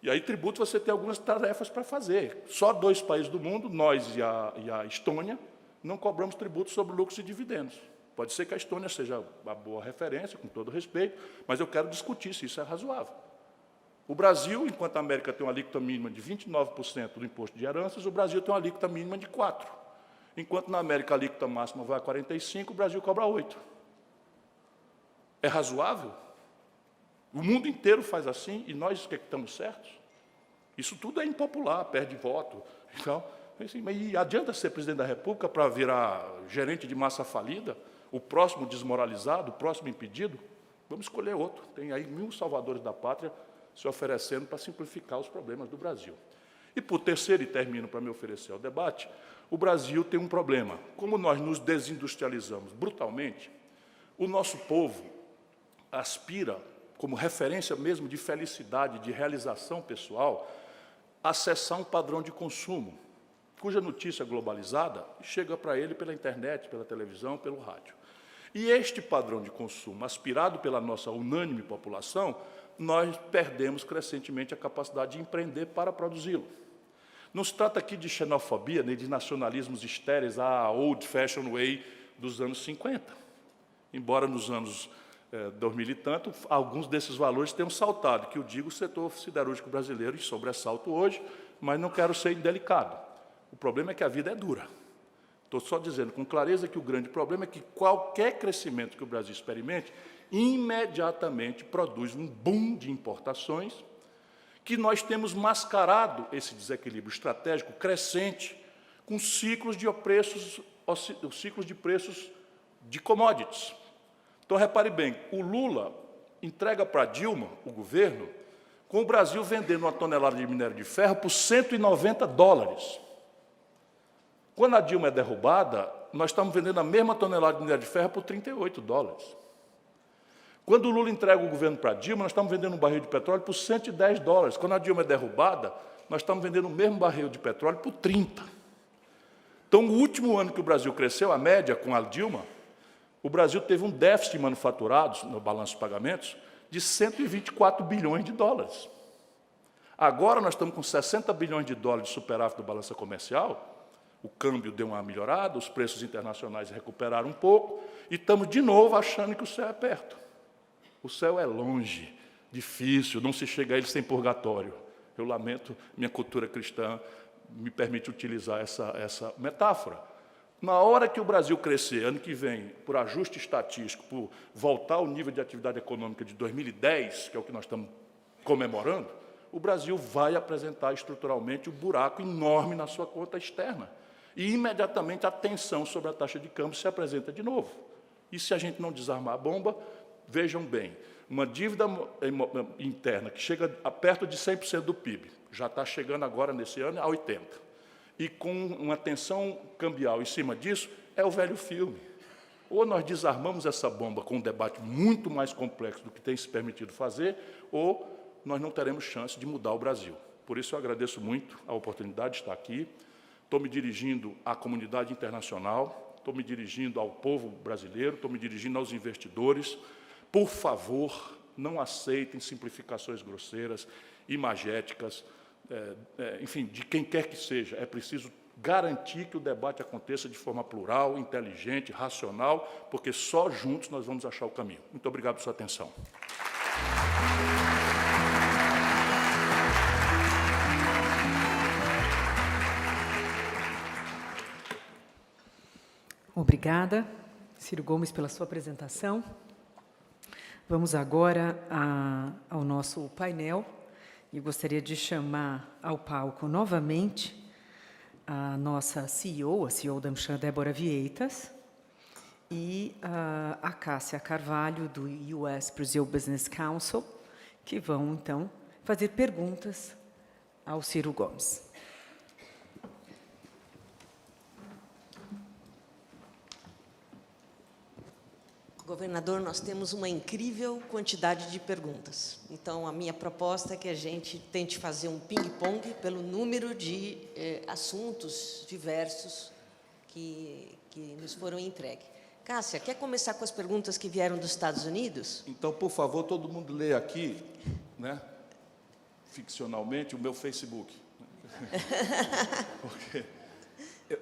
E aí, tributo, você tem algumas tarefas para fazer. Só 2 países do mundo, nós e a Estônia, não cobramos tributo sobre lucros e dividendos. Pode ser que a Estônia seja uma boa referência, com todo respeito, mas eu quero discutir se isso é razoável. O Brasil, enquanto a América tem uma alíquota mínima de 29% do imposto de heranças, o Brasil tem uma alíquota mínima de 4%. Enquanto na América a alíquota máxima vai a 45%, o Brasil cobra 8%. É razoável? O mundo inteiro faz assim e nós que estamos certos? Isso tudo é impopular, perde voto. Então, assim, mas adianta ser presidente da República para virar gerente de massa falida, o próximo desmoralizado, o próximo impedido? Vamos escolher outro. Tem aí 1000 salvadores da pátria se oferecendo para simplificar os problemas do Brasil. E, por terceiro, e termino para me oferecer ao debate, o Brasil tem um problema. Como nós nos desindustrializamos brutalmente, o nosso povo aspira, como referência mesmo de felicidade, de realização pessoal, a acessar um padrão de consumo, cuja notícia globalizada chega para ele pela internet, pela televisão, pelo rádio. E este padrão de consumo, aspirado pela nossa unânime população, nós perdemos crescentemente a capacidade de empreender para produzi-lo. Não se trata aqui de xenofobia, nem de nacionalismos estéreis, a old-fashioned way dos anos 50. Embora nos anos 2000 e tanto, alguns desses valores tenham saltado, que eu digo o setor siderúrgico brasileiro em sobressalto hoje, mas não quero ser indelicado. O problema é que a vida é dura. Estou só dizendo com clareza que o grande problema é que qualquer crescimento que o Brasil experimente, imediatamente produz um boom de importações, que nós temos mascarado esse desequilíbrio estratégico crescente com ciclos de preços de commodities. Então, repare bem, o Lula entrega para Dilma, o governo, com o Brasil vendendo uma tonelada de minério de ferro por $190. Quando a Dilma é derrubada, nós estamos vendendo a mesma tonelada de minério de ferro por $38. Quando o Lula entrega o governo para a Dilma, nós estamos vendendo um barril de petróleo por $110. Quando a Dilma é derrubada, nós estamos vendendo o mesmo barril de petróleo por 30. Então, o último ano que o Brasil cresceu, a média com a Dilma, o Brasil teve um déficit de manufaturados no balanço de pagamentos de $124 bilhões. Agora nós estamos com $60 bilhões de superávit do balança comercial, o câmbio deu uma melhorada, os preços internacionais recuperaram um pouco, e estamos de novo achando que o céu é perto. O céu é longe, difícil, não se chega a ele sem purgatório. Eu lamento, minha cultura cristã me permite utilizar essa metáfora. Na hora que o Brasil crescer, ano que vem, por ajuste estatístico, por voltar ao nível de atividade econômica de 2010, que é o que nós estamos comemorando, o Brasil vai apresentar estruturalmente um buraco enorme na sua conta externa. E, imediatamente, a tensão sobre a taxa de câmbio se apresenta de novo. E, se a gente não desarmar a bomba, vejam bem, uma dívida interna que chega a perto de 100% do PIB, já está chegando agora, nesse ano, a 80%. E com uma tensão cambial em cima disso, é o velho filme. Ou nós desarmamos essa bomba com um debate muito mais complexo do que tem se permitido fazer, ou nós não teremos chance de mudar o Brasil. Por isso, eu agradeço muito a oportunidade de estar aqui. Estou me dirigindo à comunidade internacional, estou me dirigindo ao povo brasileiro, estou me dirigindo aos investidores. Por favor, não aceitem simplificações grosseiras, imagéticas, enfim, de quem quer que seja. É preciso garantir que o debate aconteça de forma plural, inteligente, racional, porque só juntos nós vamos achar o caminho. Muito obrigado por sua atenção. Obrigada, Ciro Gomes, pela sua apresentação. Vamos agora ao nosso painel. E gostaria de chamar ao palco novamente a nossa CEO, a CEO da AmCham, Débora Vieitas, e a Cássia Carvalho, do US Brazil Business Council, que vão, então, fazer perguntas ao Ciro Gomes. Governador, nós temos uma incrível quantidade de perguntas. Então, a minha proposta é que a gente tente fazer um ping-pong pelo número de assuntos diversos que nos foram entregues. Cássia, quer começar com as perguntas que vieram dos Estados Unidos? Então, por favor, todo mundo lê aqui, né, ficcionalmente, o meu Facebook. Porque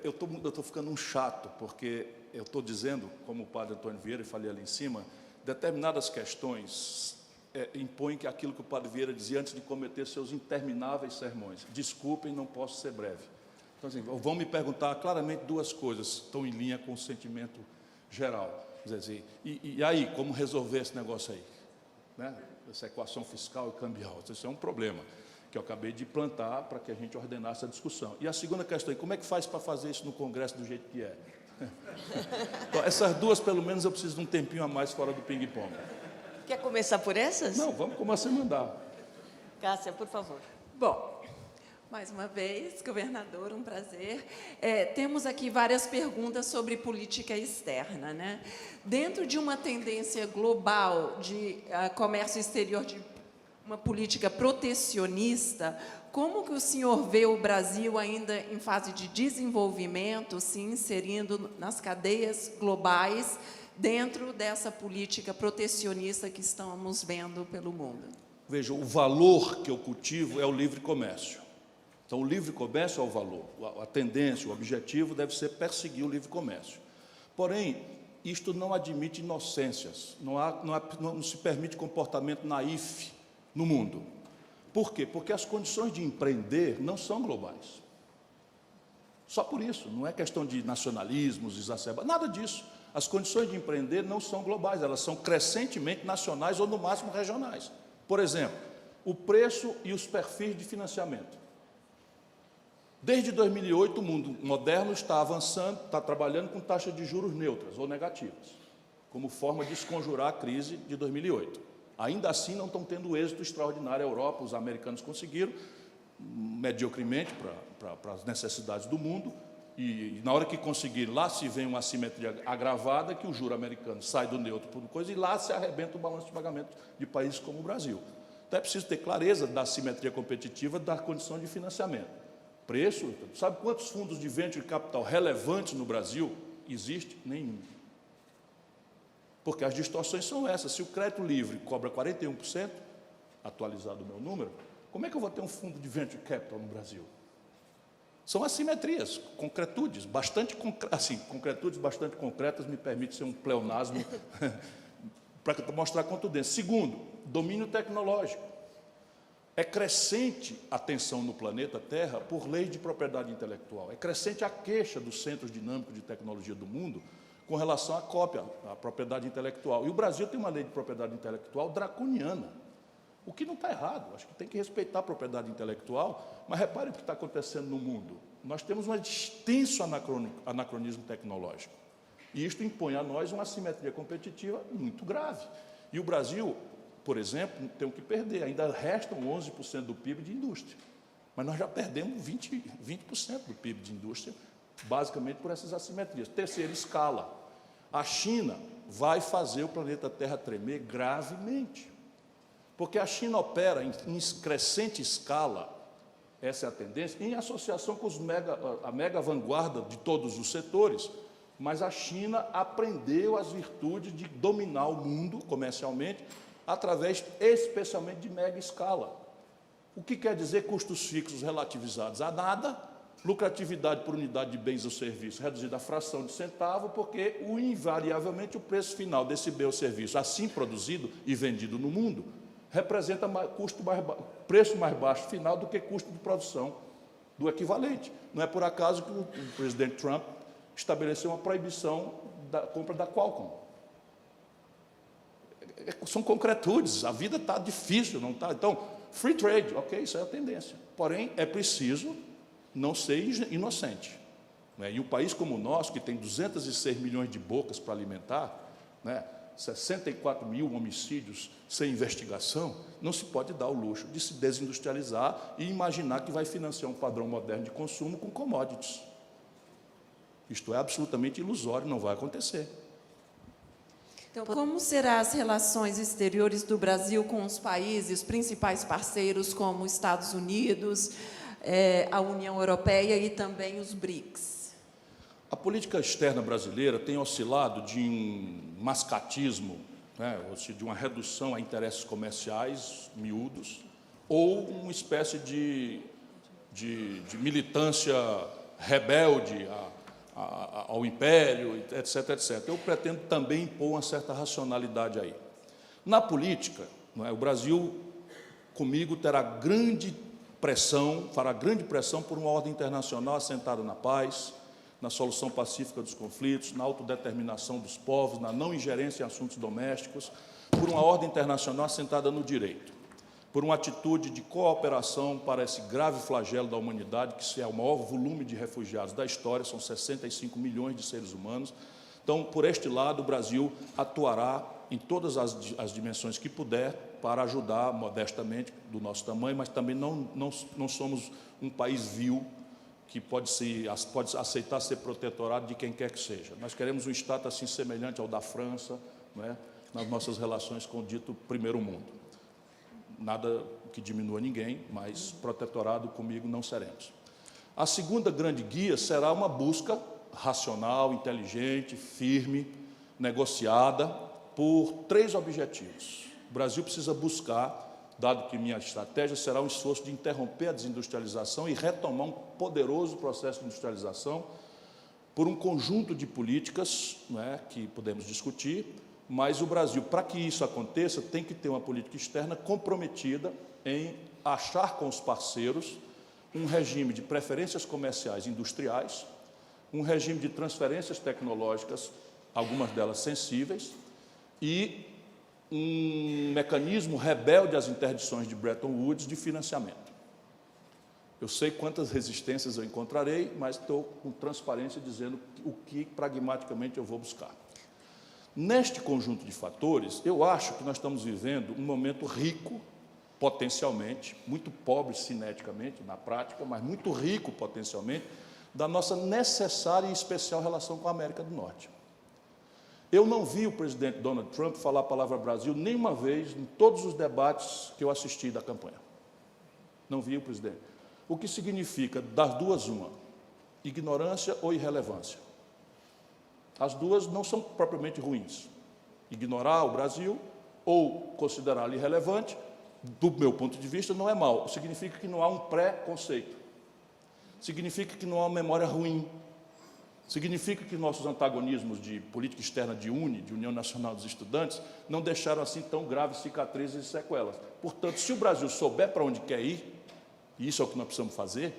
eu estou ficando um chato, porque eu estou dizendo, como o padre Antônio Vieira, e falei ali em cima, determinadas questões impõem que aquilo que o padre Vieira dizia antes de cometer seus intermináveis sermões. Desculpem, não posso ser breve. Então, assim, vão me perguntar claramente duas coisas, estão em linha com o sentimento geral. Quer dizer, e aí, como resolver esse negócio aí? Né? Essa equação fiscal e cambial. Isso é um problema que eu acabei de plantar para que a gente ordenasse a discussão. E a segunda questão é, como é que faz para fazer isso no Congresso do jeito que é? Então, essas duas, pelo menos, eu preciso de um tempinho a mais fora do ping-pong. Quer começar por essas? Não, vamos como você mandar. Cássia, por favor. Bom, mais uma vez, governador, um prazer. Temos aqui várias perguntas sobre política externa, né? Dentro de uma tendência global de comércio exterior, de uma política protecionista, como que o senhor vê o Brasil ainda em fase de desenvolvimento, se inserindo nas cadeias globais, dentro dessa política protecionista que estamos vendo pelo mundo? Veja, o valor que eu cultivo é o livre comércio. Então, o livre comércio é o valor. A tendência, o objetivo deve ser perseguir o livre comércio. Porém, isto não admite inocências, não se permite comportamento naif no mundo. Por quê? Porque as condições de empreender não são globais. Só por isso, não é questão de nacionalismos exacerbados, nada disso. As condições de empreender não são globais, elas são crescentemente nacionais ou, no máximo, regionais. Por exemplo, o preço e os perfis de financiamento. Desde 2008, o mundo moderno está avançando, está trabalhando com taxas de juros neutras ou negativas, como forma de esconjurar a crise de 2008. Ainda assim, não estão tendo êxito extraordinário. A Europa, os americanos conseguiram, mediocremente, para as necessidades do mundo, e na hora que conseguir, lá se vem uma assimetria agravada, que o juro americano sai do neutro por coisa, e lá se arrebenta o balanço de pagamento de países como o Brasil. Então, é preciso ter clareza da assimetria competitiva da condição de financiamento. Preço, sabe quantos fundos de venture capital relevantes no Brasil existe? Nenhum. Porque as distorções são essas. Se o crédito livre cobra 41%, atualizado o meu número, como é que eu vou ter um fundo de venture capital no Brasil? São assimetrias, concretudes bastante concretas, me permite ser um pleonasmo para mostrar a contundência. Segundo, domínio tecnológico. É crescente a tensão no planeta Terra por leis de propriedade intelectual. É crescente a queixa dos centros dinâmicos de tecnologia do mundo com relação à cópia, à propriedade intelectual. E o Brasil tem uma lei de propriedade intelectual draconiana, o que não está errado. Acho que tem que respeitar a propriedade intelectual, mas repare o que está acontecendo no mundo. Nós temos um extenso anacronismo tecnológico, e isto impõe a nós uma assimetria competitiva muito grave. E o Brasil, por exemplo, tem o que perder, ainda restam 11% do PIB de indústria, mas nós já perdemos 20% do PIB de indústria, basicamente por essas assimetrias. Terceira, escala. A China vai fazer o planeta Terra tremer gravemente, porque a China opera em crescente escala, essa é a tendência, em associação com a mega vanguarda de todos os setores, mas a China aprendeu as virtudes de dominar o mundo comercialmente, através, especialmente, de mega escala. O que quer dizer custos fixos relativizados? A nada, lucratividade por unidade de bens ou serviços reduzida a fração de centavo, porque, invariavelmente, o preço final desse bem ou serviço, assim produzido e vendido no mundo, representa preço mais baixo final do que custo de produção do equivalente. Não é por acaso que o presidente Trump estabeleceu uma proibição da compra da Qualcomm. São concretudes, a vida está difícil, não está? Então, free trade, ok, isso é a tendência. Porém, é preciso não ser inocente. Né? E um país como o nosso, que tem 206 milhões de bocas para alimentar, né? 64 mil homicídios sem investigação, não se pode dar o luxo de se desindustrializar e imaginar que vai financiar um padrão moderno de consumo com commodities. Isto é absolutamente ilusório, não vai acontecer. Então, como serão as relações exteriores do Brasil com os países, principais parceiros, como os Estados Unidos, a União Europeia e também os BRICS? A política externa brasileira tem oscilado de um mascatismo, né, ou seja, de uma redução a interesses comerciais miúdos, ou uma espécie de militância rebelde ao império, etc., etc. Eu pretendo também impor uma certa racionalidade aí. Na política, não é? O Brasil, comigo, fará grande pressão por uma ordem internacional assentada na paz, na solução pacífica dos conflitos, na autodeterminação dos povos, na não ingerência em assuntos domésticos, por uma ordem internacional assentada no direito, por uma atitude de cooperação para esse grave flagelo da humanidade, que é o maior volume de refugiados da história, são 65 milhões de seres humanos. Então, por este lado, o Brasil atuará em todas as dimensões que puder para ajudar modestamente, do nosso tamanho, mas também não somos um país vil que pode aceitar ser protetorado de quem quer que seja. Nós queremos um status assim semelhante ao da França, não é? Nas nossas relações com o dito primeiro mundo. Nada que diminua ninguém, mas protetorado comigo não seremos. A segunda grande guia será uma busca racional, inteligente, firme, negociada, por 3 objetivos. O Brasil precisa buscar, dado que minha estratégia será um esforço de interromper a desindustrialização e retomar um poderoso processo de industrialização por um conjunto de políticas, não é, que podemos discutir, mas o Brasil, para que isso aconteça, tem que ter uma política externa comprometida em achar com os parceiros um regime de preferências comerciais industriais, um regime de transferências tecnológicas, algumas delas sensíveis, e um mecanismo rebelde às interdições de Bretton Woods de financiamento. Eu sei quantas resistências eu encontrarei, mas estou com transparência dizendo o que pragmaticamente eu vou buscar. Neste conjunto de fatores, eu acho que nós estamos vivendo um momento rico, potencialmente, muito pobre cineticamente, na prática, mas muito rico potencialmente, da nossa necessária e especial relação com a América do Norte. Eu não vi o presidente Donald Trump falar a palavra Brasil nenhuma vez em todos os debates que eu assisti da campanha. Não vi o presidente. O que significa, das duas, uma, ignorância ou irrelevância. As duas não são propriamente ruins. Ignorar o Brasil ou considerá-lo irrelevante, do meu ponto de vista, não é mal. Significa que não há um pré-conceito. Significa que não há uma memória ruim. Significa que nossos antagonismos de política externa de União Nacional dos Estudantes, não deixaram assim tão graves cicatrizes e sequelas. Portanto, se o Brasil souber para onde quer ir, e isso é o que nós precisamos fazer,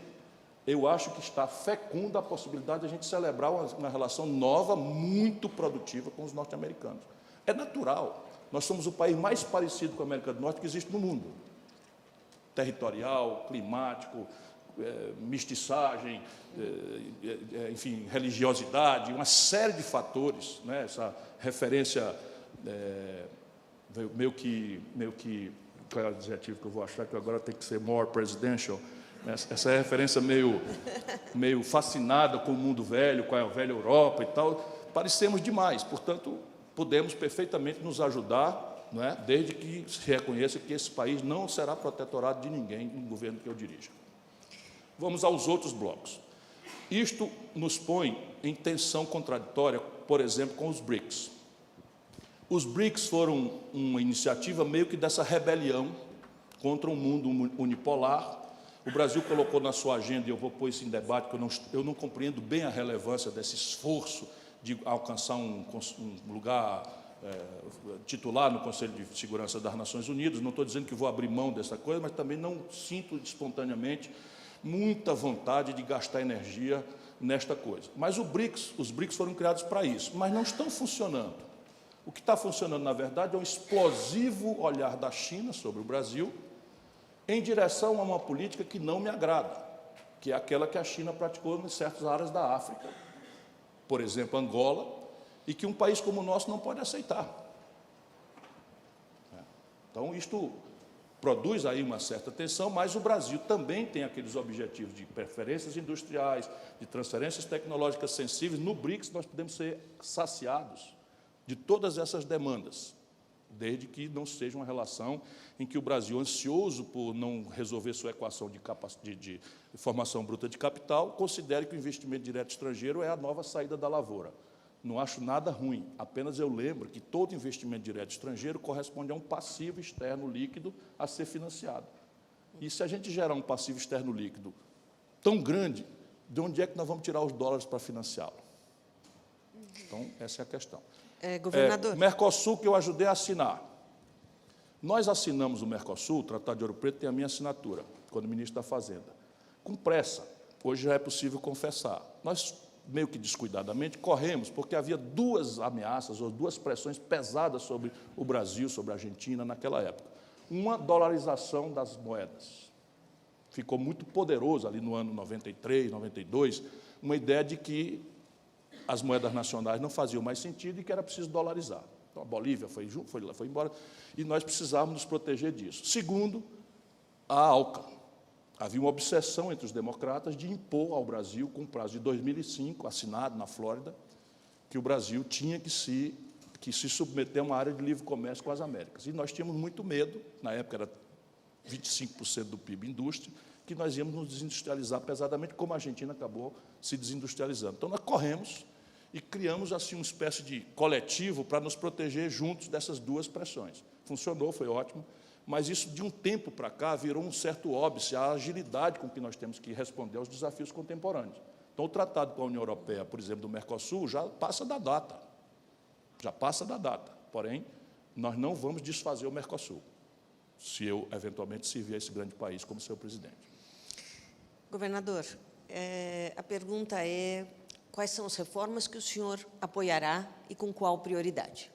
eu acho que está fecunda a possibilidade de a gente celebrar uma relação nova, muito produtiva com os norte-americanos. É natural. Nós somos o país mais parecido com a América do Norte que existe no mundo. Territorial, climático, mestiçagem, enfim, religiosidade, uma série de fatores, né? Essa referência meio que qual é o adjetivo que eu vou achar, que agora tem que ser more presidential, essa referência meio fascinada com o mundo velho, com a velha Europa e tal, parecemos demais, portanto, podemos perfeitamente nos ajudar, não é? Desde que se reconheça que esse país não será protetorado de ninguém no governo que eu dirijo. Vamos aos outros blocos. Isto nos põe em tensão contraditória, por exemplo, com os BRICS. Os BRICS foram uma iniciativa meio que dessa rebelião contra um mundo unipolar. O Brasil colocou na sua agenda, e eu vou pôr isso em debate, porque eu não compreendo bem a relevância desse esforço de alcançar um lugar titular no Conselho de Segurança das Nações Unidas. Não estou dizendo que vou abrir mão dessa coisa, mas também não sinto espontaneamente muita vontade de gastar energia nesta coisa. Mas os BRICS foram criados para isso, mas não estão funcionando. O que está funcionando, na verdade, é um explosivo olhar da China sobre o Brasil em direção a uma política que não me agrada, que é aquela que a China praticou em certas áreas da África, por exemplo, Angola, e que um país como o nosso não pode aceitar. Então, isto produz aí uma certa tensão, mas o Brasil também tem aqueles objetivos de preferências industriais, de transferências tecnológicas sensíveis. No BRICS, nós podemos ser saciados de todas essas demandas, desde que não seja uma relação em que o Brasil, ansioso por não resolver sua equação de formação bruta de capital, considere que o investimento direto estrangeiro é a nova saída da lavoura. Não acho nada ruim, apenas eu lembro que todo investimento direto estrangeiro corresponde a um passivo externo líquido a ser financiado. E se a gente gerar um passivo externo líquido tão grande, de onde é que nós vamos tirar os dólares para financiá-lo? Então, essa é a questão. Governador. Mercosul, que eu ajudei a assinar. Nós assinamos o Mercosul, o Tratado de Ouro Preto tem a minha assinatura, quando ministro da Fazenda, com pressa. Hoje já é possível confessar. Nós, meio que descuidadamente, corremos, porque havia duas ameaças, ou duas pressões pesadas sobre o Brasil, sobre a Argentina, naquela época. Uma, dolarização das moedas. Ficou muito poderoso ali no ano 93, 92, uma ideia de que as moedas nacionais não faziam mais sentido e que era preciso dolarizar. Então, a Bolívia foi embora, e nós precisávamos nos proteger disso. Segundo, a ALCA. Havia uma obsessão entre os democratas de impor ao Brasil, com prazo de 2005, assinado na Flórida, que o Brasil tinha que se submeter a uma área de livre comércio com as Américas. E nós tínhamos muito medo, na época era 25% do PIB indústria, que nós íamos nos desindustrializar pesadamente, como a Argentina acabou se desindustrializando. Então, nós corremos e criamos assim uma espécie de coletivo para nos proteger juntos dessas duas pressões. Funcionou, foi ótimo, mas isso, de um tempo para cá, virou um certo óbice, a agilidade com que nós temos que responder aos desafios contemporâneos. Então, o tratado com a União Europeia, por exemplo, do Mercosul, já passa da data. Porém, nós não vamos desfazer o Mercosul, se eu, eventualmente, servir a esse grande país como seu presidente. Governador, a pergunta é: quais são as reformas que o senhor apoiará e com qual prioridade?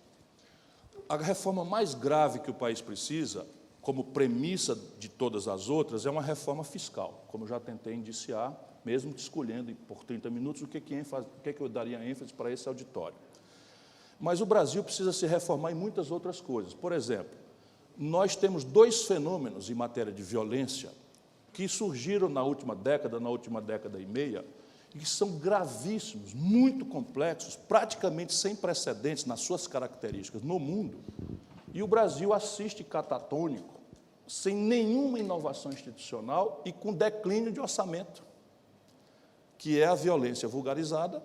A reforma mais grave que o país precisa, como premissa de todas as outras, é uma reforma fiscal, como eu já tentei indiciar, mesmo escolhendo por 30 minutos o que eu daria ênfase para esse auditório. Mas o Brasil precisa se reformar em muitas outras coisas. Por exemplo, nós temos dois fenômenos em matéria de violência que surgiram na última década e meia, e que são gravíssimos, muito complexos, praticamente sem precedentes nas suas características no mundo, e o Brasil assiste catatônico, sem nenhuma inovação institucional e com declínio de orçamento, que é a violência vulgarizada,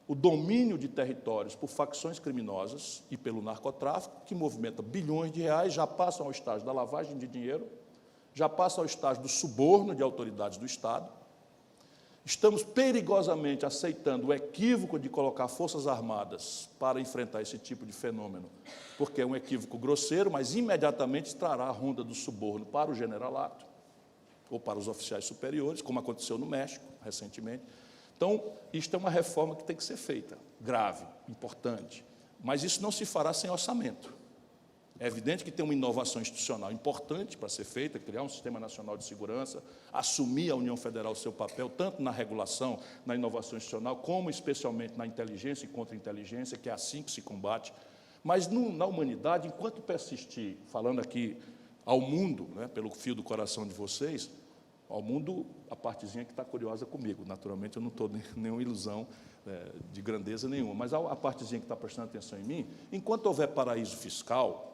o domínio de territórios por facções criminosas e pelo narcotráfico, que movimenta bilhões de reais, já passam ao estágio da lavagem de dinheiro, já passam ao estágio do suborno de autoridades do Estado. Estamos perigosamente aceitando o equívoco de colocar forças armadas para enfrentar esse tipo de fenômeno, porque é um equívoco grosseiro, mas imediatamente trará a ronda do suborno para o generalato ou para os oficiais superiores, como aconteceu no México recentemente. Então, isto é uma reforma que tem que ser feita, grave, importante, mas isso não se fará sem orçamento. É evidente que tem uma inovação institucional importante para ser feita, criar um sistema nacional de segurança, assumir a União Federal o seu papel, tanto na regulação, na inovação institucional, como especialmente na inteligência e contra-inteligência, que é assim que se combate. Mas na humanidade, enquanto persistir, falando aqui ao mundo, né, pelo fio do coração de vocês, ao mundo, a partezinha que está curiosa comigo, naturalmente eu não estou nenhuma ilusão de grandeza nenhuma, mas a partezinha que está prestando atenção em mim, enquanto houver paraíso fiscal,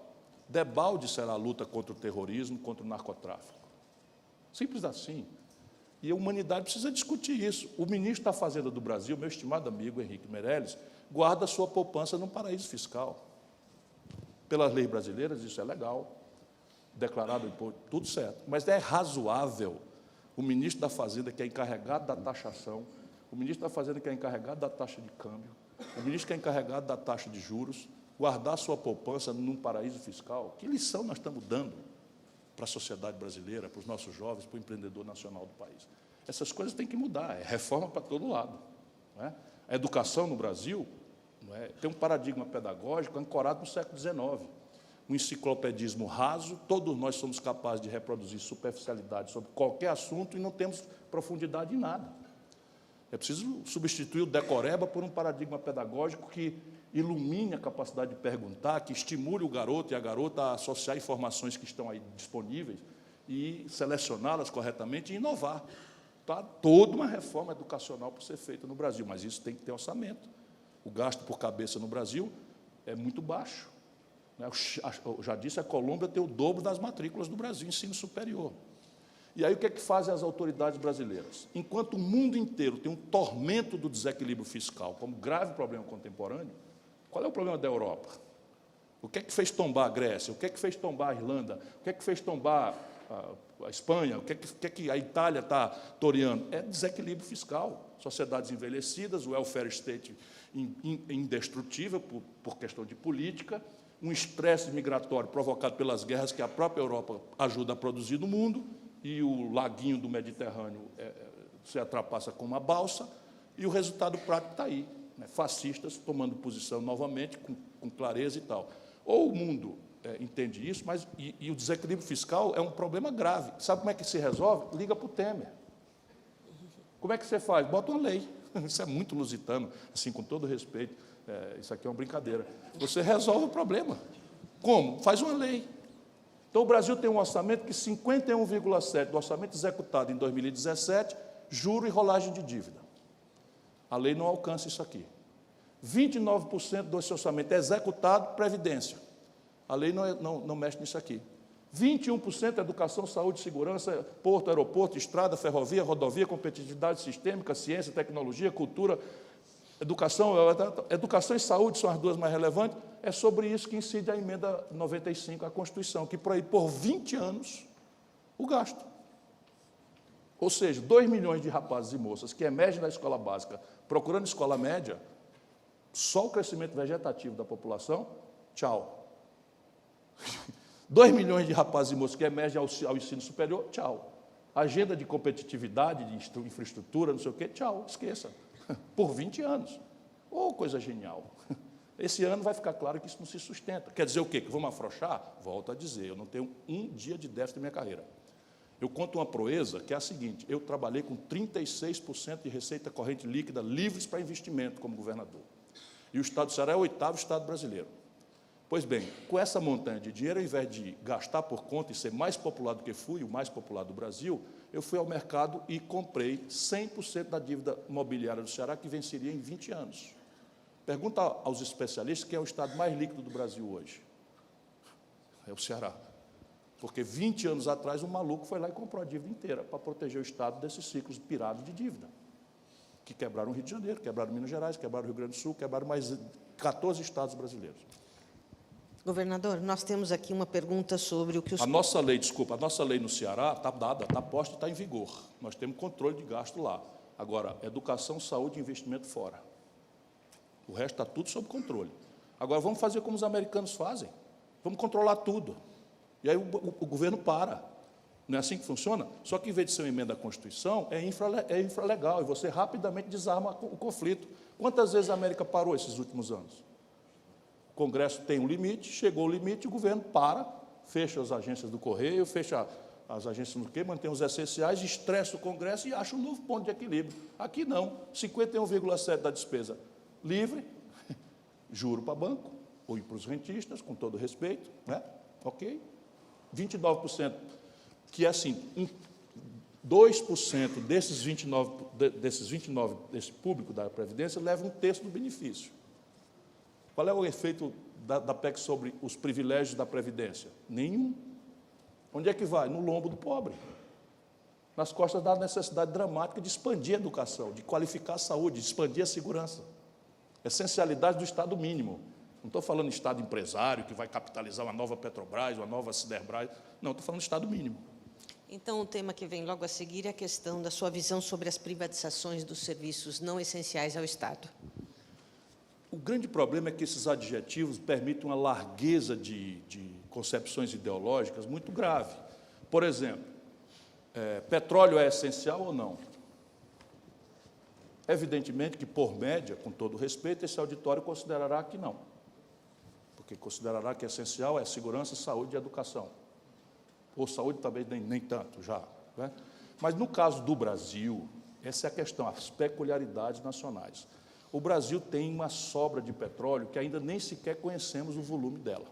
debalde será a luta contra o terrorismo, contra o narcotráfico. Simples assim. E a humanidade precisa discutir isso. O ministro da Fazenda do Brasil, meu estimado amigo Henrique Meirelles, guarda a sua poupança num paraíso fiscal. Pelas leis brasileiras, isso é legal, declarado tudo certo. Mas é razoável o ministro da Fazenda, que é encarregado da taxação, o ministro da Fazenda, que é encarregado da taxa de câmbio, o ministro que é encarregado da taxa de juros, guardar sua poupança num paraíso fiscal? Que lição nós estamos dando para a sociedade brasileira, para os nossos jovens, para o empreendedor nacional do país? Essas coisas têm que mudar, é reforma para todo lado. Não é? A educação no Brasil tem um paradigma pedagógico ancorado no século XIX. Um enciclopedismo raso, todos nós somos capazes de reproduzir superficialidade sobre qualquer assunto e não temos profundidade em nada. É preciso substituir o decoreba por um paradigma pedagógico que ilumine a capacidade de perguntar, que estimule o garoto e a garota a associar informações que estão aí disponíveis e selecioná-las corretamente e inovar. Tá? Toda uma reforma educacional para ser feita no Brasil, mas isso tem que ter orçamento. O gasto por cabeça no Brasil é muito baixo. Eu já disse, a Colômbia tem o dobro das matrículas do Brasil, ensino superior. E aí o que é que fazem as autoridades brasileiras? Enquanto o mundo inteiro tem um tormento do desequilíbrio fiscal como grave problema contemporâneo, qual é o problema da Europa? O que é que fez tombar a Grécia? O que é que fez tombar a Irlanda? O que é que fez tombar a Espanha? O que é que a Itália está toreando? É desequilíbrio fiscal. Sociedades envelhecidas, o welfare state indestrutível por questão de política, um estresse migratório provocado pelas guerras que a própria Europa ajuda a produzir no mundo, e o laguinho do Mediterrâneo se ultrapassa com uma balsa, e o resultado prático está aí, né? Fascistas tomando posição novamente, com clareza e tal. Ou o mundo entende isso, mas e o desequilíbrio fiscal é um problema grave. Sabe como é que se resolve? Liga para o Temer. Como é que você faz? Bota uma lei. Isso é muito lusitano, assim, com todo respeito. Isso aqui é uma brincadeira. Você resolve o problema. Como? Faz uma lei. Então, o Brasil tem um orçamento que 51,7% do orçamento executado em 2017, juro e rolagem de dívida. A lei não alcança isso aqui. 29% desse orçamento é executado, previdência. A lei não mexe nisso aqui. 21% educação, saúde, segurança, porto, aeroporto, estrada, ferrovia, rodovia, competitividade sistêmica, ciência, tecnologia, cultura, educação e saúde são as duas mais relevantes. É sobre isso que incide a emenda 95 à Constituição, que proíbe por 20 anos o gasto. Ou seja, 2 milhões de rapazes e moças que emergem da escola básica procurando escola média, só o crescimento vegetativo da população, tchau. 2 milhões de rapazes e moças que emergem ao ensino superior, tchau. Agenda de competitividade, de infraestrutura, não sei o quê, tchau, esqueça. Por 20 anos. Oh, coisa genial. Esse ano vai ficar claro que isso não se sustenta. Quer dizer o quê? Que vamos afrouxar? Volto a dizer, eu não tenho um dia de déficit na minha carreira. Eu conto uma proeza que é a seguinte: eu trabalhei com 36% de receita corrente líquida livres para investimento como governador. E o Estado do Ceará é o 8º Estado brasileiro. Pois bem, com essa montanha de dinheiro, ao invés de gastar por conta e ser mais popular do que fui, o mais popular do Brasil, eu fui ao mercado e comprei 100% da dívida imobiliária do Ceará, que venceria em 20 anos. Pergunta aos especialistas quem é o estado mais líquido do Brasil hoje. É o Ceará. Porque 20 anos atrás, um maluco foi lá e comprou a dívida inteira para proteger o Estado desses ciclos pirados de dívida, que quebraram o Rio de Janeiro, quebraram Minas Gerais, quebraram o Rio Grande do Sul, quebraram mais 14 estados brasileiros. Governador, nós temos aqui uma pergunta sobre o que os... A nossa lei no Ceará está dada, está posta e está em vigor. Nós temos controle de gasto lá. Agora, educação, saúde e investimento fora. O resto está tudo sob controle. Agora, vamos fazer como os americanos fazem. Vamos controlar tudo. E aí o governo para. Não é assim que funciona? Só que, em vez de ser uma emenda à Constituição, é infralegal, e você rapidamente desarma o conflito. Quantas vezes a América parou esses últimos anos? O Congresso tem um limite, chegou o limite, o governo para, fecha as agências do Correio, fecha as agências do quê, mantém os essenciais, estressa o Congresso e acha um novo ponto de equilíbrio. Aqui não, 51,7% da despesa livre, juro para banco, ou para os rentistas, com todo respeito, né? Ok? 29%, que é assim, 2% desses 29, desse público da Previdência, leva 1/3 do benefício. Qual é o efeito da PEC sobre os privilégios da Previdência? Nenhum. Onde é que vai? No lombo do pobre. Nas costas da necessidade dramática de expandir a educação, de qualificar a saúde, de expandir a segurança. Essencialidade do Estado mínimo. Não estou falando de Estado empresário, que vai capitalizar uma nova Petrobras, uma nova Siderbras. Não, estou falando de Estado mínimo. Então, o tema que vem logo a seguir é a questão da sua visão sobre as privatizações dos serviços não essenciais ao Estado. O grande problema é que esses adjetivos permitem uma largueza de concepções ideológicas muito grave. Por exemplo, petróleo é essencial ou não? Evidentemente que, por média, com todo respeito, esse auditório considerará que não. Porque considerará que essencial é segurança, saúde e educação. Ou saúde também nem tanto já. Né? Mas, no caso do Brasil, essa é a questão, as peculiaridades nacionais. O Brasil tem uma sobra de petróleo que ainda nem sequer conhecemos o volume dela.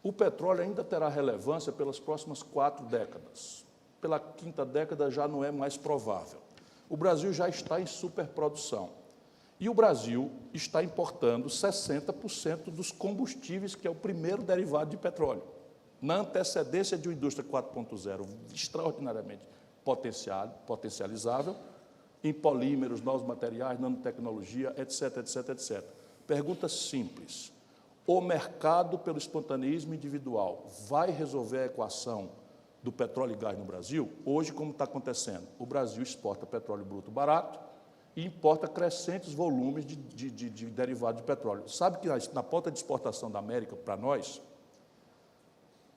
O petróleo ainda terá relevância pelas próximas 4 décadas. Pela 5ª década já não é mais provável. O Brasil já está em superprodução. E o Brasil está importando 60% dos combustíveis, que é o primeiro derivado de petróleo. Na antecedência de uma indústria 4.0 extraordinariamente potencializável, em polímeros, novos materiais, nanotecnologia, etc, etc, etc. Pergunta simples. O mercado pelo espontaneísmo individual vai resolver a equação do petróleo e gás no Brasil? Hoje, como está acontecendo? O Brasil exporta petróleo bruto barato e importa crescentes volumes de derivados de petróleo. Sabe que na pauta de exportação da América, para nós,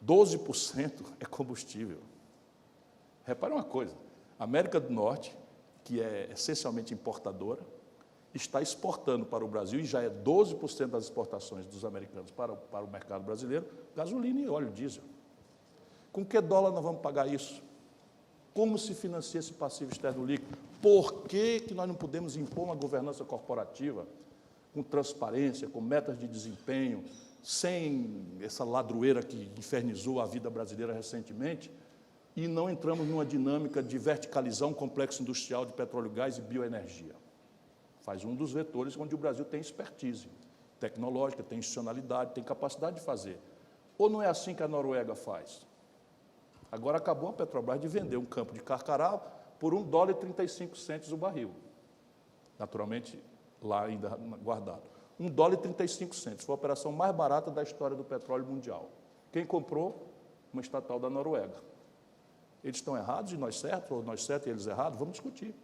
12% é combustível. Repare uma coisa, a América do Norte, que é essencialmente importadora, está exportando para o Brasil, e já é 12% das exportações dos americanos para o mercado brasileiro, gasolina e óleo diesel. Com que dólar nós vamos pagar isso? Como se financia esse passivo externo líquido? Por que nós não podemos impor uma governança corporativa com transparência, com metas de desempenho, sem essa ladroeira que infernizou a vida brasileira recentemente, e não entramos numa dinâmica de verticalizar um complexo industrial de petróleo, gás e bioenergia? Faz um dos vetores onde o Brasil tem expertise tecnológica, tem institucionalidade, tem capacidade de fazer. Ou não é assim que a Noruega faz? Agora acabou a Petrobras de vender um campo de Carcará por $1,35 o barril. Naturalmente, lá ainda guardado. $1,35. Foi a operação mais barata da história do petróleo mundial. Quem comprou? Uma estatal da Noruega. Eles estão errados e nós certos, ou nós certos e eles errados? Vamos discutir.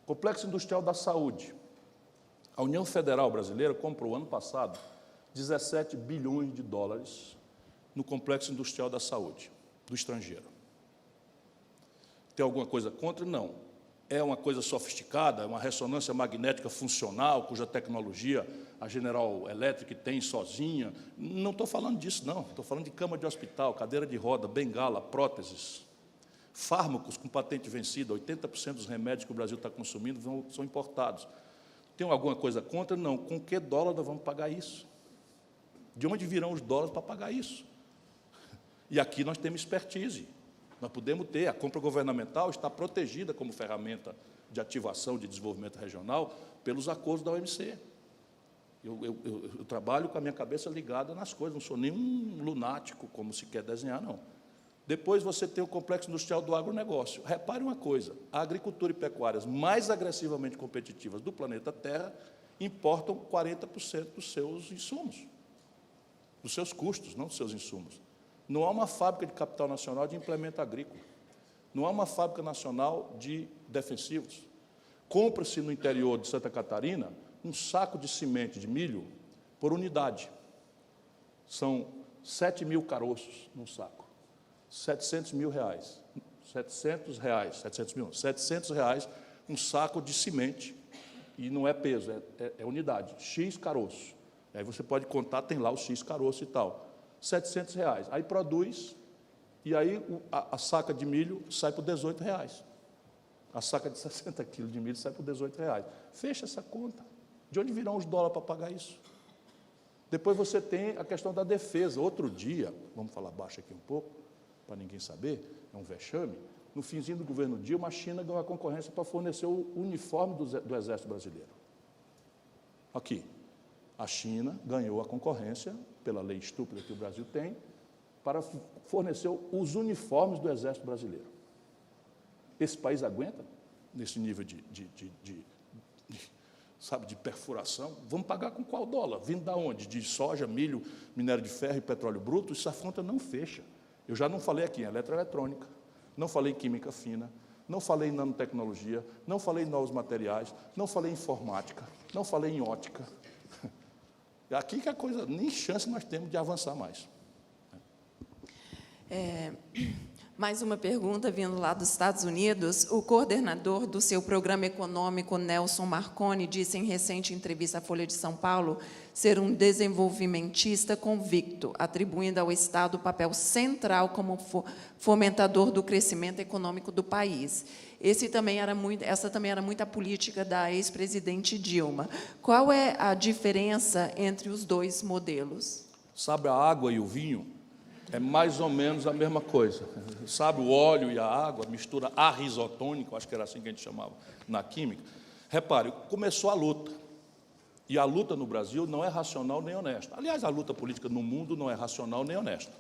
Complexo Industrial da Saúde. A União Federal Brasileira comprou, ano passado, 17 bilhões de dólares no Complexo Industrial da Saúde, do estrangeiro. Tem alguma coisa contra? Não. É uma coisa sofisticada, é uma ressonância magnética funcional, cuja tecnologia a General Electric tem sozinha. Não estou falando disso, não. Estou falando de cama de hospital, cadeira de roda, bengala, próteses. Fármacos com patente vencida, 80% dos remédios que o Brasil está consumindo são importados. Tem alguma coisa contra? Não. Com que dólar nós vamos pagar isso? De onde virão os dólares para pagar isso? E aqui nós temos expertise. Nós podemos ter, a compra governamental está protegida como ferramenta de ativação de desenvolvimento regional pelos acordos da OMC. Eu trabalho com a minha cabeça ligada nas coisas, não sou nenhum lunático, como se quer desenhar, não. Depois você tem o complexo industrial do agronegócio. Repare uma coisa, a agricultura e pecuárias mais agressivamente competitivas do planeta Terra importam 40% dos seus insumos, dos seus custos, não dos seus insumos. Não há uma fábrica de capital nacional de implemento agrícola. Não há uma fábrica nacional de defensivos. Compra-se no interior de Santa Catarina um saco de semente de milho por unidade. São 7 mil caroços num saco. 700 mil reais. 700 reais um saco de semente. E não é peso, é unidade. X caroço. Aí você pode contar, tem lá o X caroço e tal. 700 reais. Aí produz, e aí a saca de milho sai por 18 reais. A saca de 60 quilos de milho sai por 18 reais. Fecha essa conta. De onde virão os dólares para pagar isso? Depois você tem a questão da defesa. Outro dia, vamos falar baixo aqui um pouco, para ninguém saber, é um vexame, no finzinho do governo Dilma, a China ganhou a concorrência para fornecer o uniforme do Exército Brasileiro. Aqui. A China ganhou a concorrência, pela lei estúpida que o Brasil tem, para fornecer os uniformes do Exército Brasileiro. Esse país aguenta, nesse nível de perfuração? Vamos pagar com qual dólar? Vindo da onde? De soja, milho, minério de ferro e petróleo bruto? Essa conta não fecha. Eu já não falei aqui em eletroeletrônica, não falei em química fina, não falei em nanotecnologia, não falei em novos materiais, não falei em informática, não falei em ótica. É aqui que a coisa, nem chance nós temos de avançar mais. Mais uma pergunta vindo lá dos Estados Unidos. O coordenador do seu programa econômico, Nelson Marconi, disse em recente entrevista à Folha de São Paulo ser um desenvolvimentista convicto, atribuindo ao Estado o papel central como fomentador do crescimento econômico do país. Essa também era muito a política da ex-presidente Dilma. Qual é a diferença entre os dois modelos? Sabe, a água e o vinho é mais ou menos a mesma coisa. Sabe, o óleo e a água, mistura arrisotônica, acho que era assim que a gente chamava na química. Repare, começou a luta. E a luta no Brasil não é racional nem honesta. Aliás, a luta política no mundo não é racional nem honesta.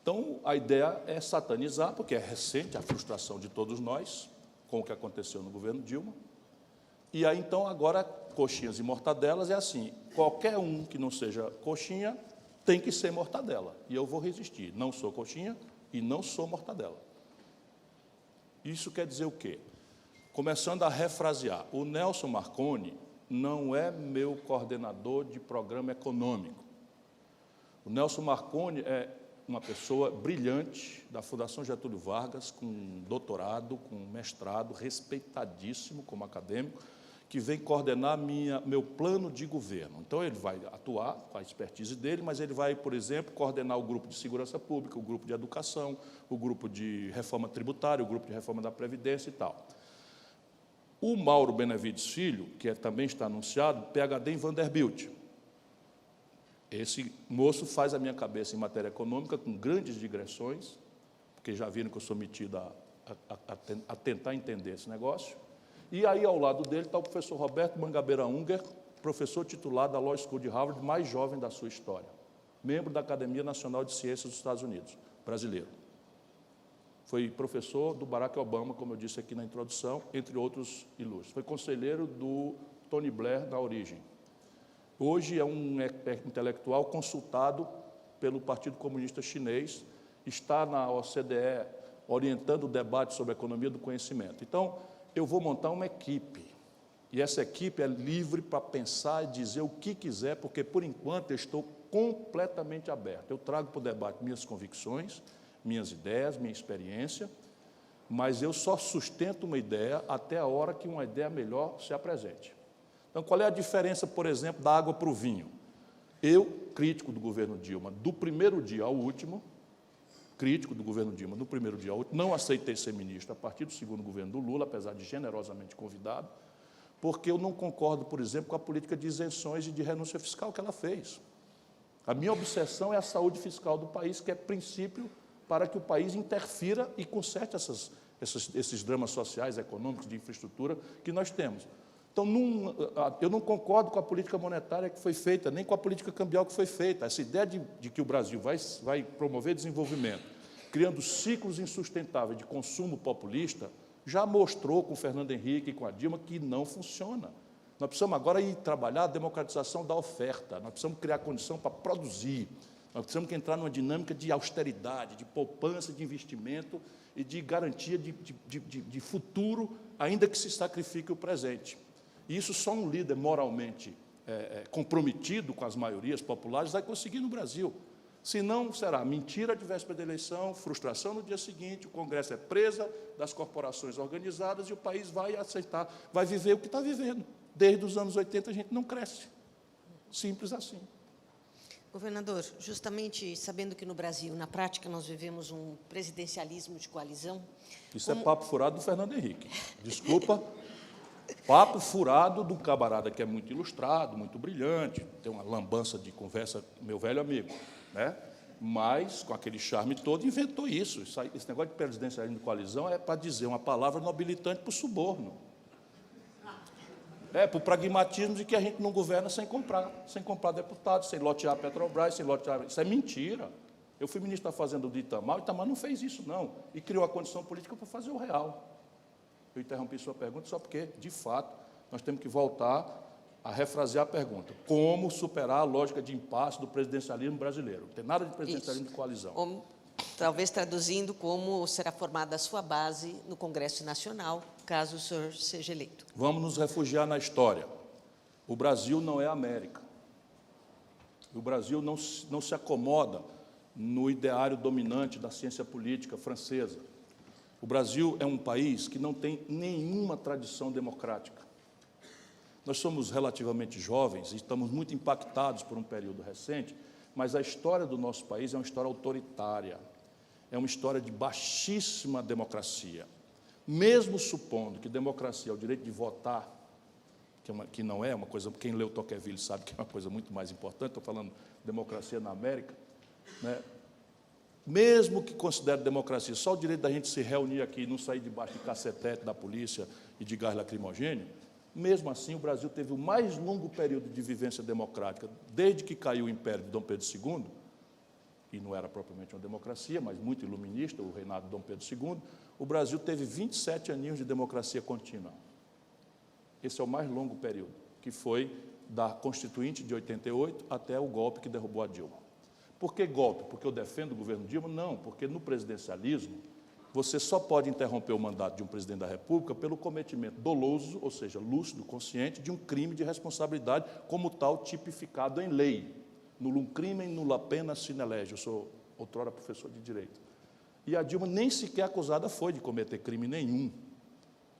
Então, a ideia é satanizar, porque é recente a frustração de todos nós, com o que aconteceu no governo Dilma. E aí, então, agora, coxinhas e mortadelas é assim, qualquer um que não seja coxinha tem que ser mortadela. E eu vou resistir. Não sou coxinha e não sou mortadela. Isso quer dizer o quê? Começando a refrasear, o Nelson Marconi não é meu coordenador de programa econômico. O Nelson Marconi é uma pessoa brilhante da Fundação Getúlio Vargas, com doutorado, com mestrado, respeitadíssimo como acadêmico, que vem coordenar meu plano de governo. Então, ele vai atuar com a expertise dele, mas ele vai, por exemplo, coordenar o grupo de segurança pública, o grupo de educação, o grupo de reforma tributária, o grupo de reforma da Previdência e tal. O Mauro Benevides Filho, que também está anunciado, PhD em Vanderbilt. Esse moço faz a minha cabeça em matéria econômica com grandes digressões, porque já viram que eu sou metido a tentar entender esse negócio. E aí, ao lado dele, está o professor Roberto Mangabeira Unger, professor titular da Law School de Harvard, mais jovem da sua história, membro da Academia Nacional de Ciências dos Estados Unidos, brasileiro. Foi professor do Barack Obama, como eu disse aqui na introdução, entre outros ilustres. Foi conselheiro do Tony Blair na origem. Hoje é um intelectual consultado pelo Partido Comunista Chinês, está na OCDE orientando o debate sobre a economia do conhecimento. Então, eu vou montar uma equipe, e essa equipe é livre para pensar e dizer o que quiser, porque, por enquanto, eu estou completamente aberto. Eu trago para o debate minhas convicções, minhas ideias, minha experiência, mas eu só sustento uma ideia até a hora que uma ideia melhor se apresente. Então, qual é a diferença, por exemplo, da água para o vinho? Eu, crítico do governo Dilma, do primeiro dia ao último, não aceitei ser ministro a partir do segundo governo do Lula, apesar de generosamente convidado, porque eu não concordo, por exemplo, com a política de isenções e de renúncia fiscal que ela fez. A minha obsessão é a saúde fiscal do país, que é princípio para que o país interfira e conserte esses dramas sociais, econômicos, de infraestrutura que nós temos. Então, eu não concordo com a política monetária que foi feita, nem com a política cambial que foi feita. Essa ideia de que o Brasil vai promover desenvolvimento, criando ciclos insustentáveis de consumo populista, já mostrou com o Fernando Henrique e com a Dilma que não funciona. Nós precisamos agora ir trabalhar a democratização da oferta, nós precisamos criar condição para produzir, nós precisamos entrar numa dinâmica de austeridade, de poupança, de investimento e de garantia de futuro, ainda que se sacrifique o presente. E isso só um líder moralmente comprometido com as maiorias populares vai conseguir no Brasil. Senão, será mentira de véspera da eleição, frustração no dia seguinte, o Congresso é presa das corporações organizadas e o país vai aceitar, vai viver o que está vivendo. Desde os anos 80 a gente não cresce. Simples assim. Governador, justamente sabendo que no Brasil, na prática, nós vivemos um presidencialismo de coalizão... Isso é papo furado do Fernando Henrique. Desculpa, papo furado do camarada que é muito ilustrado, muito brilhante, tem uma lambança de conversa, meu velho amigo, né? Mas, com aquele charme todo, inventou isso. Esse negócio de presidencialismo de coalizão é para dizer uma palavra nobilitante para o suborno. Para o pragmatismo de que a gente não governa sem comprar deputados, sem lotear a Petrobras, sem lotear... Isso é mentira. Eu fui ministro da Fazenda do Itamar, o Itamar não fez isso, não, e criou a condição política para fazer o real. Eu interrompi sua pergunta só porque, de fato, nós temos que voltar a refrasear a pergunta. Como superar a lógica de impasse do presidencialismo brasileiro? Não tem nada de presidencialismo de coalizão. Talvez traduzindo como será formada a sua base no Congresso Nacional, caso o senhor seja eleito. Vamos nos refugiar na história. O Brasil não é a América. O Brasil não se acomoda no ideário dominante da ciência política francesa. O Brasil é um país que não tem nenhuma tradição democrática. Nós somos relativamente jovens e estamos muito impactados por um período recente, mas a história do nosso país é uma história autoritária, é uma história de baixíssima democracia. Mesmo supondo que democracia é o direito de votar, que não é uma coisa, quem leu Tocqueville sabe que é uma coisa muito mais importante, estou falando de democracia na América, né? Mesmo que considere democracia só o direito da gente se reunir aqui e não sair debaixo de cacetete da polícia e de gás lacrimogêneo, mesmo assim o Brasil teve o mais longo período de vivência democrática, desde que caiu o Império de Dom Pedro II, e não era propriamente uma democracia, mas muito iluminista, o reinado de Dom Pedro II, o Brasil teve 27 aninhos de democracia contínua. Esse é o mais longo período, que foi da Constituinte de 88 até o golpe que derrubou a Dilma. Por que golpe? Porque eu defendo o governo Dilma? Não, porque no presidencialismo você só pode interromper o mandato de um presidente da República pelo cometimento doloso, ou seja, lúcido, consciente, de um crime de responsabilidade, como tal tipificado em lei. Nullum crimen, nulla pena sine lege. Eu sou outrora professor de Direito. E a Dilma nem sequer acusada foi de cometer crime nenhum.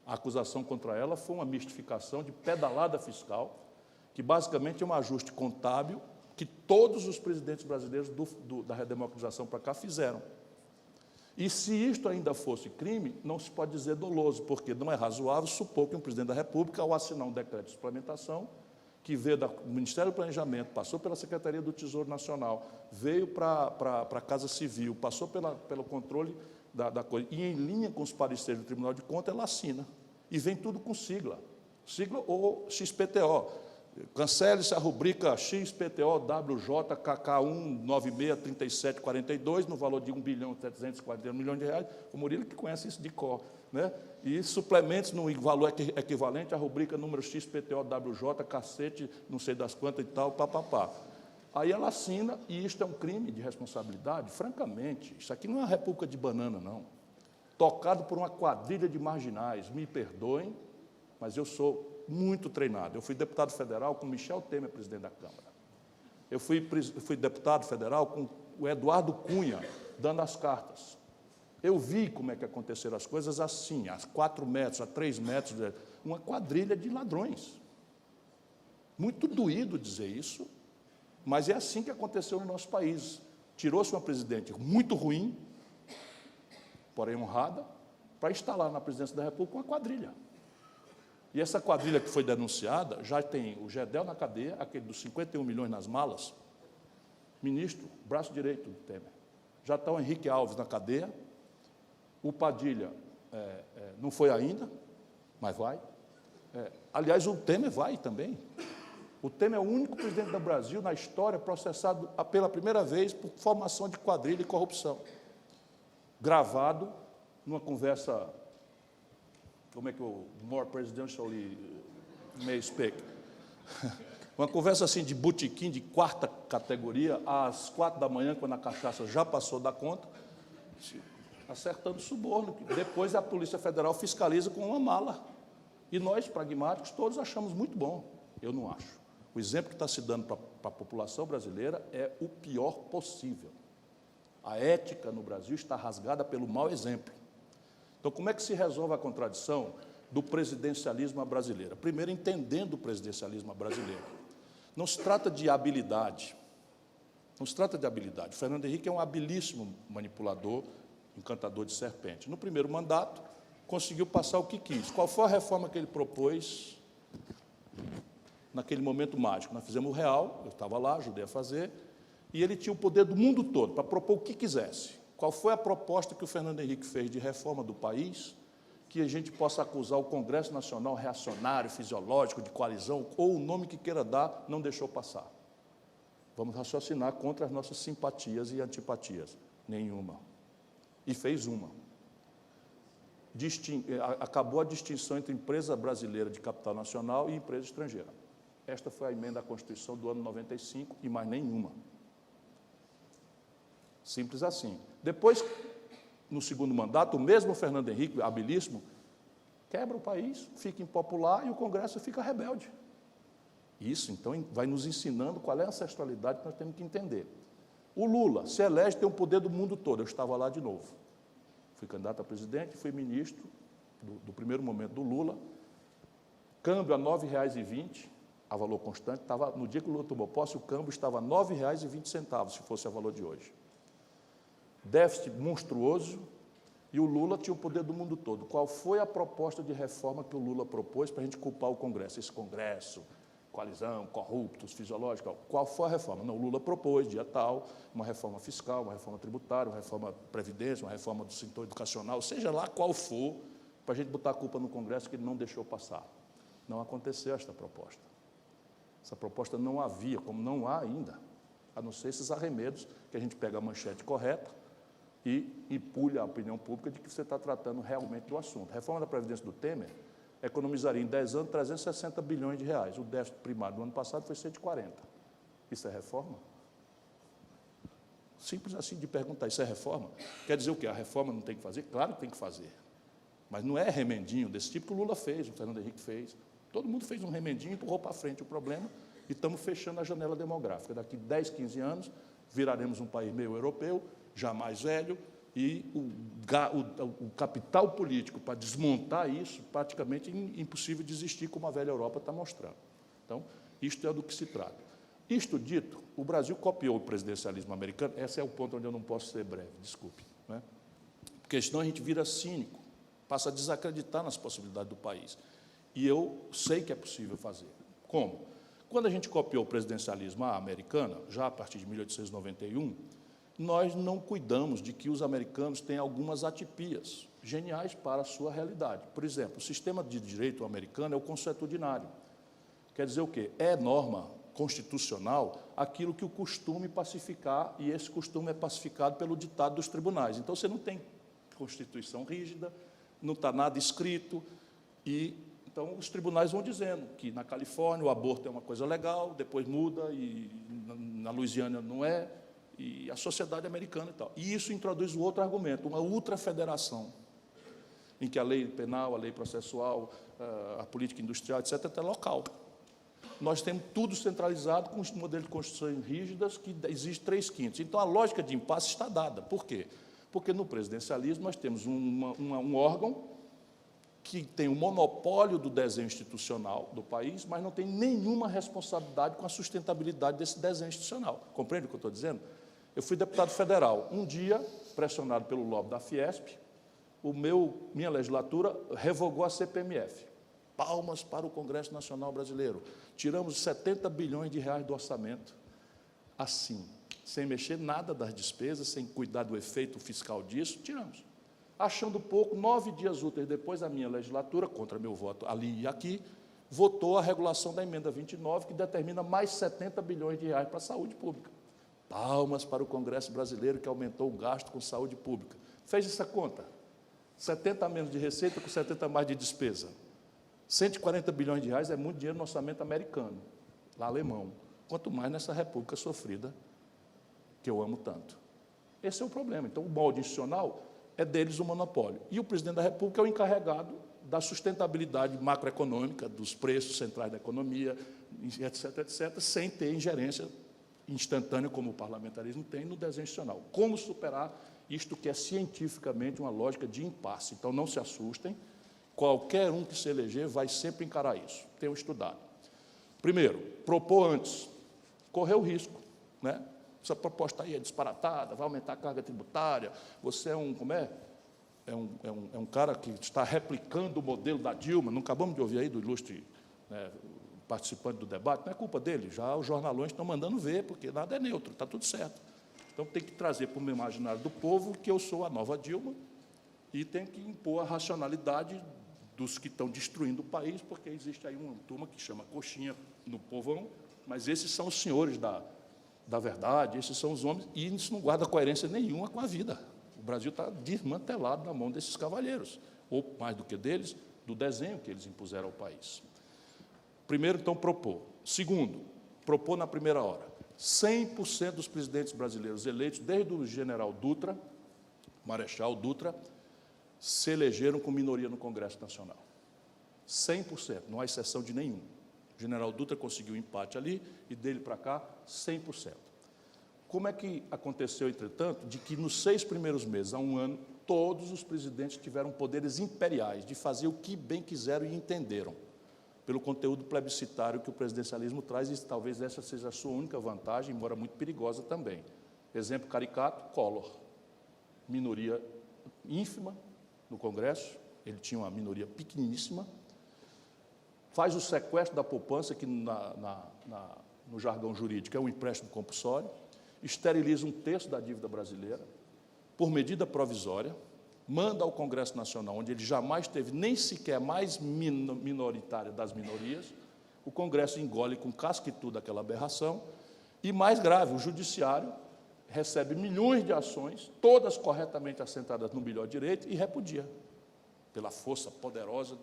A acusação contra ela foi uma mistificação de pedalada fiscal, que basicamente é um ajuste contábil que todos os presidentes brasileiros da redemocratização para cá fizeram. E se isto ainda fosse crime, não se pode dizer doloso, porque não é razoável supor que um presidente da República, ao assinar um decreto de suplementação, que veio do Ministério do Planejamento, passou pela Secretaria do Tesouro Nacional, veio para a Casa Civil, passou pelo controle da coisa, e em linha com os pareceres do Tribunal de Contas, ela assina. E vem tudo com sigla. Sigla ou XPTO. Cancele-se a rubrica XPTO WJ KK1 963742, no valor de R$ 1.741.000.000. O Murilo que conhece isso de cor. Né? E suplementos no valor equivalente à rubrica número XPTO WJ, cacete, não sei das quantas e tal, papapá. Aí ela assina, e isto é um crime de responsabilidade, francamente. Isso aqui não é uma república de banana, não. Tocado por uma quadrilha de marginais, me perdoem, mas eu sou muito treinado. Eu fui deputado federal com Michel Temer, presidente da Câmara. Eu fui deputado federal com o Eduardo Cunha, dando as cartas. Eu vi como é que aconteceram as coisas assim, a 4 metros, a 3 metros, uma quadrilha de ladrões. Muito doído dizer isso, mas é assim que aconteceu no nosso país. Tirou-se uma presidente muito ruim, porém honrada, para instalar na presidência da República uma quadrilha. E essa quadrilha que foi denunciada, já tem o Gedel na cadeia, aquele dos 51 milhões nas malas, ministro, braço direito do Temer. Já está o Henrique Alves na cadeia, o Padilha não foi ainda, mas vai. Aliás, o Temer vai também. O Temer é o único presidente do Brasil na história processado pela primeira vez por formação de quadrilha e corrupção. Gravado numa conversa, como é que o more presidentially may speak? Uma conversa assim de botequim de 4ª categoria, às 4 da manhã, quando a cachaça já passou da conta, acertando suborno. Depois a Polícia Federal fiscaliza com uma mala. E nós, pragmáticos, todos achamos muito bom. Eu não acho. O exemplo que está se dando para a população brasileira é o pior possível. A ética no Brasil está rasgada pelo mau exemplo. Então, como é que se resolve a contradição do presidencialismo brasileiro? Primeiro, entendendo o presidencialismo brasileiro. Não se trata de habilidade. Não se trata de habilidade. O Fernando Henrique é um habilíssimo manipulador, encantador de serpente. No primeiro mandato, conseguiu passar o que quis. Qual foi a reforma que ele propôs naquele momento mágico? Nós fizemos o real, eu estava lá, ajudei a fazer, e ele tinha o poder do mundo todo para propor o que quisesse. Qual foi a proposta que o Fernando Henrique fez de reforma do país, que a gente possa acusar o Congresso Nacional reacionário, fisiológico, de coalizão, ou o nome que queira dar, não deixou passar? Vamos raciocinar contra as nossas simpatias e antipatias. Nenhuma. E fez uma. Acabou a distinção entre empresa brasileira de capital nacional e empresa estrangeira. Esta foi a emenda à Constituição do ano 95 e mais nenhuma. Simples assim. Depois, no segundo mandato, o mesmo Fernando Henrique, habilíssimo, quebra o país, fica impopular e o Congresso fica rebelde. Isso, então, vai nos ensinando qual é a ancestralidade que nós temos que entender. O Lula se elege, tem o poder do mundo todo. Eu estava lá de novo. Fui candidato a presidente, fui ministro do primeiro momento do Lula. Câmbio a R$ 9,20, a valor constante. No dia que o Lula tomou posse, o câmbio estava a R$ 9,20, se fosse a valor de hoje. Déficit monstruoso, e o Lula tinha o poder do mundo todo. Qual foi a proposta de reforma que o Lula propôs para a gente culpar o Congresso? Esse Congresso, coalizão, corruptos, fisiológico, qual foi a reforma? Não, o Lula propôs, dia tal, uma reforma fiscal, uma reforma tributária, uma reforma da Previdência, uma reforma do setor educacional, seja lá qual for, para a gente botar a culpa no Congresso que ele não deixou passar. Não aconteceu esta proposta. Essa proposta não havia, como não há ainda, a não ser esses arremedos que a gente pega a manchete correta e empulha a opinião pública de que você está tratando realmente do assunto. A reforma da Previdência do Temer economizaria em 10 anos 360 bilhões de reais. O déficit primário do ano passado foi 140. Isso é reforma? Simples assim de perguntar, isso é reforma? Quer dizer o quê? A reforma não tem que fazer? Claro que tem que fazer. Mas não é remendinho desse tipo que o Lula fez, o Fernando Henrique fez. Todo mundo fez um remendinho e empurrou para frente o problema e estamos fechando a janela demográfica. Daqui 10, 15 anos, viraremos um país meio europeu, já mais velho, e o capital político para desmontar isso, praticamente impossível de existir, como a velha Europa está mostrando. Então, isto é do que se trata. Isto dito, o Brasil copiou o presidencialismo americano, esse é o ponto onde eu não posso ser breve, desculpe, né? Porque senão a gente vira cínico, passa a desacreditar nas possibilidades do país. E eu sei que é possível fazer. Como? Quando a gente copiou o presidencialismo americano, já a partir de 1891, nós não cuidamos de que os americanos têm algumas atipias geniais para a sua realidade. Por exemplo, o sistema de direito americano é o consuetudinário. Quer dizer o quê? É norma constitucional aquilo que o costume pacificar, e esse costume é pacificado pelo ditado dos tribunais. Então, você não tem Constituição rígida, não está nada escrito, e então os tribunais vão dizendo que na Califórnia o aborto é uma coisa legal, depois muda, e na Louisiana não é, e a sociedade americana e tal. E isso introduz o outro argumento, uma ultrafederação, em que a lei penal, a lei processual, a política industrial, etc., é local. Nós temos tudo centralizado com os modelos de constituições rígidas, que exige 3/5. Então, a lógica de impasse está dada. Por quê? Porque no presidencialismo nós temos um órgão que tem o monopólio do desenho institucional do país, mas não tem nenhuma responsabilidade com a sustentabilidade desse desenho institucional. Compreende o que eu estou dizendo? Eu fui deputado federal. Um dia, pressionado pelo lobby da Fiesp, minha legislatura revogou a CPMF. Palmas para o Congresso Nacional Brasileiro. Tiramos 70 bilhões de reais do orçamento, assim, sem mexer nada das despesas, sem cuidar do efeito fiscal disso, tiramos. Achando pouco, 9 dias úteis depois, a minha legislatura, contra meu voto ali e aqui, votou a regulação da emenda 29, que determina mais 70 bilhões de reais para a saúde pública. Palmas para o Congresso Brasileiro, que aumentou o gasto com saúde pública. Fez essa conta. 70 a menos de receita com 70 a mais de despesa. 140 bilhões de reais é muito dinheiro no orçamento americano, lá alemão. Quanto mais nessa república sofrida, que eu amo tanto. Esse é o problema. Então, o molde institucional é deles o monopólio. E o presidente da República é o encarregado da sustentabilidade macroeconômica, dos preços centrais da economia, etc., etc., sem ter ingerência instantânea, como o parlamentarismo tem, no desenho institucional. Como superar isto que é cientificamente uma lógica de impasse? Então, não se assustem, qualquer um que se eleger vai sempre encarar isso. Tenho estudado. Primeiro, propor antes, correr o risco, né? Essa proposta aí é disparatada, vai aumentar a carga tributária, você é um cara que está replicando o modelo da Dilma, não acabamos de ouvir aí do ilustre, né, participante do debate, não é culpa dele, já os jornalões estão mandando ver, porque nada é neutro, está tudo certo. Então, tem que trazer para o meu imaginário do povo que eu sou a nova Dilma e tem que impor a racionalidade dos que estão destruindo o país, porque existe aí uma turma que chama coxinha no povão, mas esses são os senhores da verdade, esses são os homens, e isso não guarda coerência nenhuma com a vida. O Brasil está desmantelado na mão desses cavalheiros, ou, mais do que deles, do desenho que eles impuseram ao país. Primeiro, então, propor. Segundo, propor na primeira hora. 100% dos presidentes brasileiros eleitos, desde o general Dutra, Marechal Dutra, se elegeram com minoria no Congresso Nacional. 100%, não há exceção de nenhum. O general Dutra conseguiu um empate ali, e dele para cá, 100%. Como é que aconteceu, entretanto, de que nos 6 primeiros meses, há um ano, todos os presidentes tiveram poderes imperiais de fazer o que bem quiseram e entenderam, pelo conteúdo plebiscitário que o presidencialismo traz, e talvez essa seja a sua única vantagem, embora muito perigosa também. Exemplo caricato, Collor. Minoria ínfima no Congresso, ele tinha uma minoria pequeníssima, faz o sequestro da poupança, que no jargão jurídico é um empréstimo compulsório, esteriliza 1/3 da dívida brasileira, por medida provisória, manda ao Congresso Nacional, onde ele jamais teve nem sequer mais minoritária das minorias, o Congresso engole com casca e tudo aquela aberração, e mais grave, o Judiciário recebe milhões de ações, todas corretamente assentadas no melhor direito, e repudia, pela força poderosa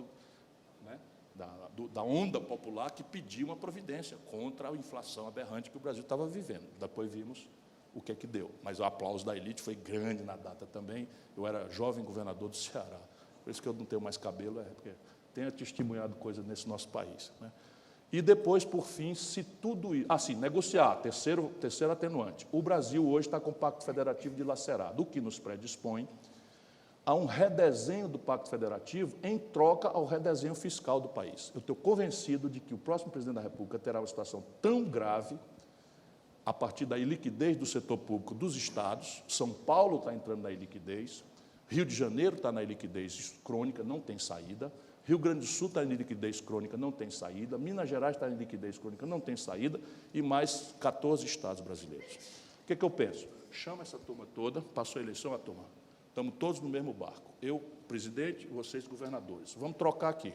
da onda popular que pediu uma providência contra a inflação aberrante que o Brasil estava vivendo. Depois vimos o que é que deu. Mas o aplauso da elite foi grande na data também. Eu era jovem governador do Ceará. Por isso que eu não tenho mais cabelo, porque tenho testemunhado coisas nesse nosso país, né? E depois, por fim, se tudo isso... Assim, negociar, terceiro atenuante. O Brasil hoje está com o Pacto Federativo dilacerado, o que nos predispõe a um redesenho do Pacto Federativo em troca ao redesenho fiscal do país. Eu estou convencido de que o próximo presidente da República terá uma situação tão grave, a partir da iliquidez do setor público dos estados. São Paulo está entrando na iliquidez, Rio de Janeiro está na iliquidez crônica, não tem saída, Rio Grande do Sul está em liquidez crônica, não tem saída, Minas Gerais está em liquidez crônica, não tem saída, e mais 14 estados brasileiros. O que é que eu penso? Chama essa turma toda, passou a eleição, a turma, estamos todos no mesmo barco, eu, presidente, e vocês, governadores. Vamos trocar aqui.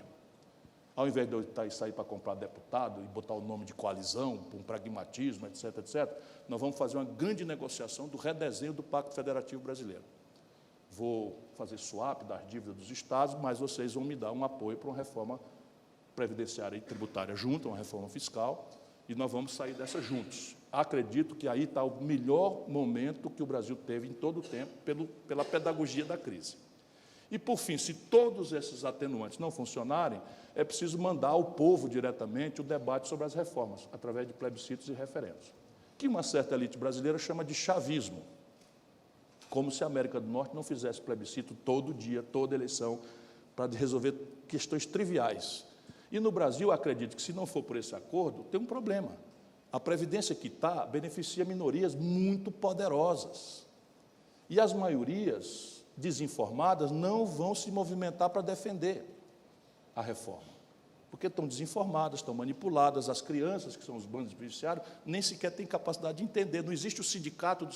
Ao invés de eu sair para comprar deputado e botar o nome de coalizão, um pragmatismo, etc., etc., nós vamos fazer uma grande negociação do redesenho do Pacto Federativo Brasileiro. Vou fazer swap das dívidas dos estados, mas vocês vão me dar um apoio para uma reforma previdenciária e tributária junto, uma reforma fiscal, e nós vamos sair dessa juntos. Acredito que aí está o melhor momento que o Brasil teve em todo o tempo, pela pedagogia da crise. E, por fim, se todos esses atenuantes não funcionarem, é preciso mandar ao povo diretamente o debate sobre as reformas, através de plebiscitos e referendos, que uma certa elite brasileira chama de chavismo, como se a América do Norte não fizesse plebiscito todo dia, toda eleição, para resolver questões triviais. E no Brasil, acredito que, se não for por esse acordo, tem um problema. A Previdência que está beneficia minorias muito poderosas. E as maiorias desinformadas não vão se movimentar para defender a reforma, porque estão desinformadas, estão manipuladas. As crianças, que são os bandos judiciários, nem sequer têm capacidade de entender. Não existe o sindicato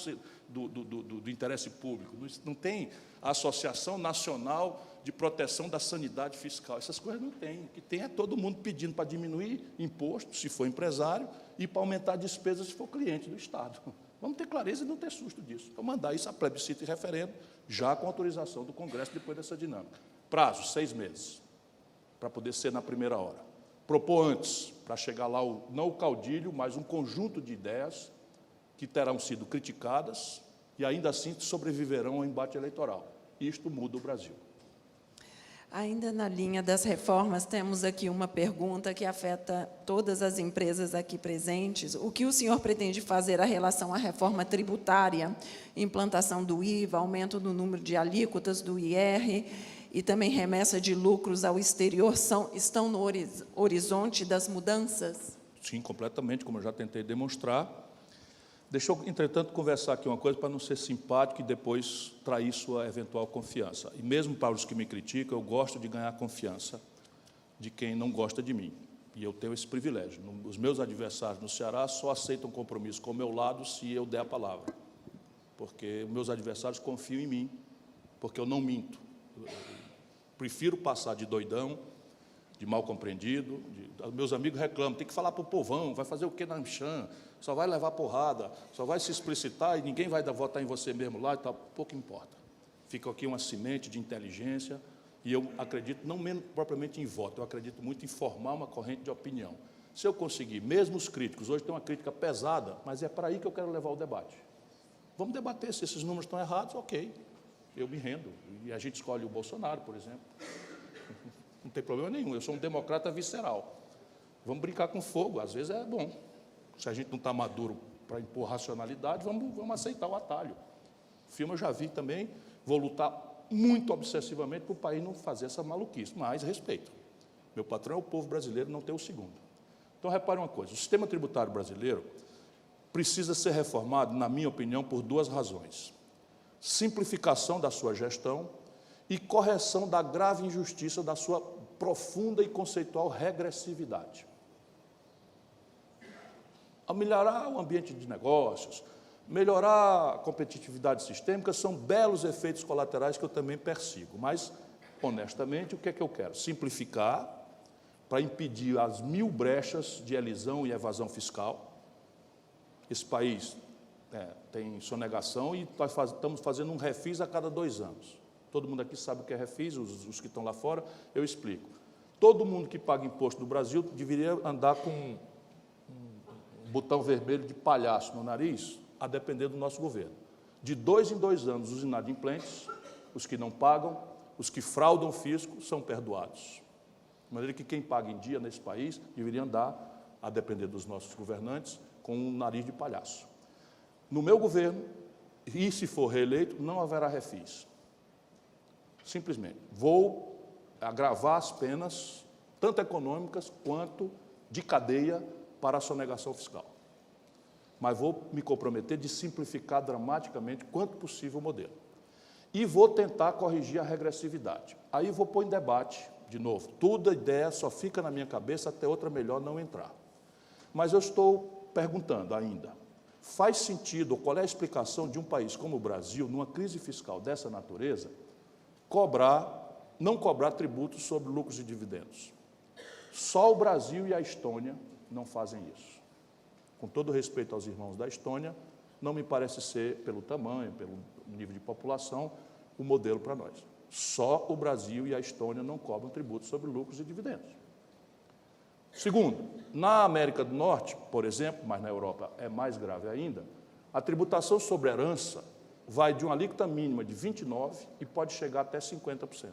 do interesse público, não tem a Associação Nacional de Proteção da Sanidade Fiscal. Essas coisas não tem. O que tem é todo mundo pedindo para diminuir imposto, se for empresário, e para aumentar despesas, se for cliente do Estado. Vamos ter clareza e não ter susto disso. Então, mandar isso a plebiscito e referendo, já com autorização do Congresso, depois dessa dinâmica. Prazo, 6 meses, para poder ser na primeira hora. Propor antes, para chegar lá, não o caudilho, mas um conjunto de ideias que terão sido criticadas e, ainda assim, sobreviverão ao embate eleitoral. Isto muda o Brasil. Ainda na linha das reformas, temos aqui uma pergunta que afeta todas as empresas aqui presentes. O que o senhor pretende fazer em relação à reforma tributária, implantação do IVA, aumento do número de alíquotas do IR e também remessa de lucros ao exterior, estão no horizonte das mudanças? Sim, completamente, como eu já tentei demonstrar. Deixa eu, entretanto, conversar aqui uma coisa para não ser simpático e depois trair sua eventual confiança. E mesmo para os que me criticam, eu gosto de ganhar a confiança de quem não gosta de mim. E eu tenho esse privilégio. Os meus adversários no Ceará só aceitam compromisso com o meu lado se eu der a palavra. Porque meus adversários confiam em mim, porque eu não minto. Eu prefiro passar de doidão, de mal compreendido. Meus amigos reclamam, tem que falar para o povão, vai fazer o quê na Amchan? Só vai levar porrada, só vai se explicitar e ninguém vai votar em você mesmo lá e tal. Pouco importa. Fica aqui uma semente de inteligência e eu acredito, não menos propriamente em voto, eu acredito muito em formar uma corrente de opinião. Se eu conseguir, mesmo os críticos, hoje tem uma crítica pesada, mas é para aí que eu quero levar o debate. Vamos debater, se esses números estão errados, ok, eu me rendo. E a gente escolhe o Bolsonaro, por exemplo. Não tem problema nenhum, eu sou um democrata visceral. Vamos brincar com fogo, às vezes é bom. Se a gente não está maduro para impor racionalidade, vamos aceitar o atalho. O filme eu já vi também, vou lutar muito obsessivamente para o país não fazer essa maluquice, mas respeito. Meu patrão é o povo brasileiro, não tem o segundo. Então, repare uma coisa, o sistema tributário brasileiro precisa ser reformado, na minha opinião, por 2 razões. Simplificação da sua gestão e correção da grave injustiça da sua profunda e conceitual regressividade. A melhorar o ambiente de negócios, melhorar a competitividade sistêmica, são belos efeitos colaterais que eu também persigo. Mas, honestamente, o que é que eu quero? Simplificar para impedir as 1000 brechas de elisão e evasão fiscal. Esse país tem sonegação e nós estamos fazendo um refis a cada 2 anos. Todo mundo aqui sabe o que é refis, os que estão lá fora, eu explico. Todo mundo que paga imposto no Brasil deveria andar com um botão vermelho de palhaço no nariz, a depender do nosso governo. De 2 em 2 anos, os inadimplentes, os que não pagam, os que fraudam o fisco, são perdoados. De maneira que quem paga em dia nesse país deveria andar, a depender dos nossos governantes, com um nariz de palhaço. No meu governo, e se for reeleito, não haverá refis. Simplesmente. Vou agravar as penas, tanto econômicas quanto de cadeia, para a sonegação fiscal. Mas vou me comprometer de simplificar dramaticamente, quanto possível, o modelo. E vou tentar corrigir a regressividade. Aí vou pôr em debate, de novo, toda ideia só fica na minha cabeça até outra melhor não entrar. Mas eu estou perguntando ainda, faz sentido, ou qual é a explicação de um país como o Brasil, numa crise fiscal dessa natureza, não cobrar tributos sobre lucros e dividendos? Só o Brasil e a Estônia não fazem isso. Com todo respeito aos irmãos da Estônia, não me parece ser, pelo tamanho, pelo nível de população, o modelo para nós. Só o Brasil e a Estônia não cobram tributos sobre lucros e dividendos. Segundo, na América do Norte, por exemplo, mas na Europa é mais grave ainda, a tributação sobre herança vai de uma alíquota mínima de 29% e pode chegar até 50%.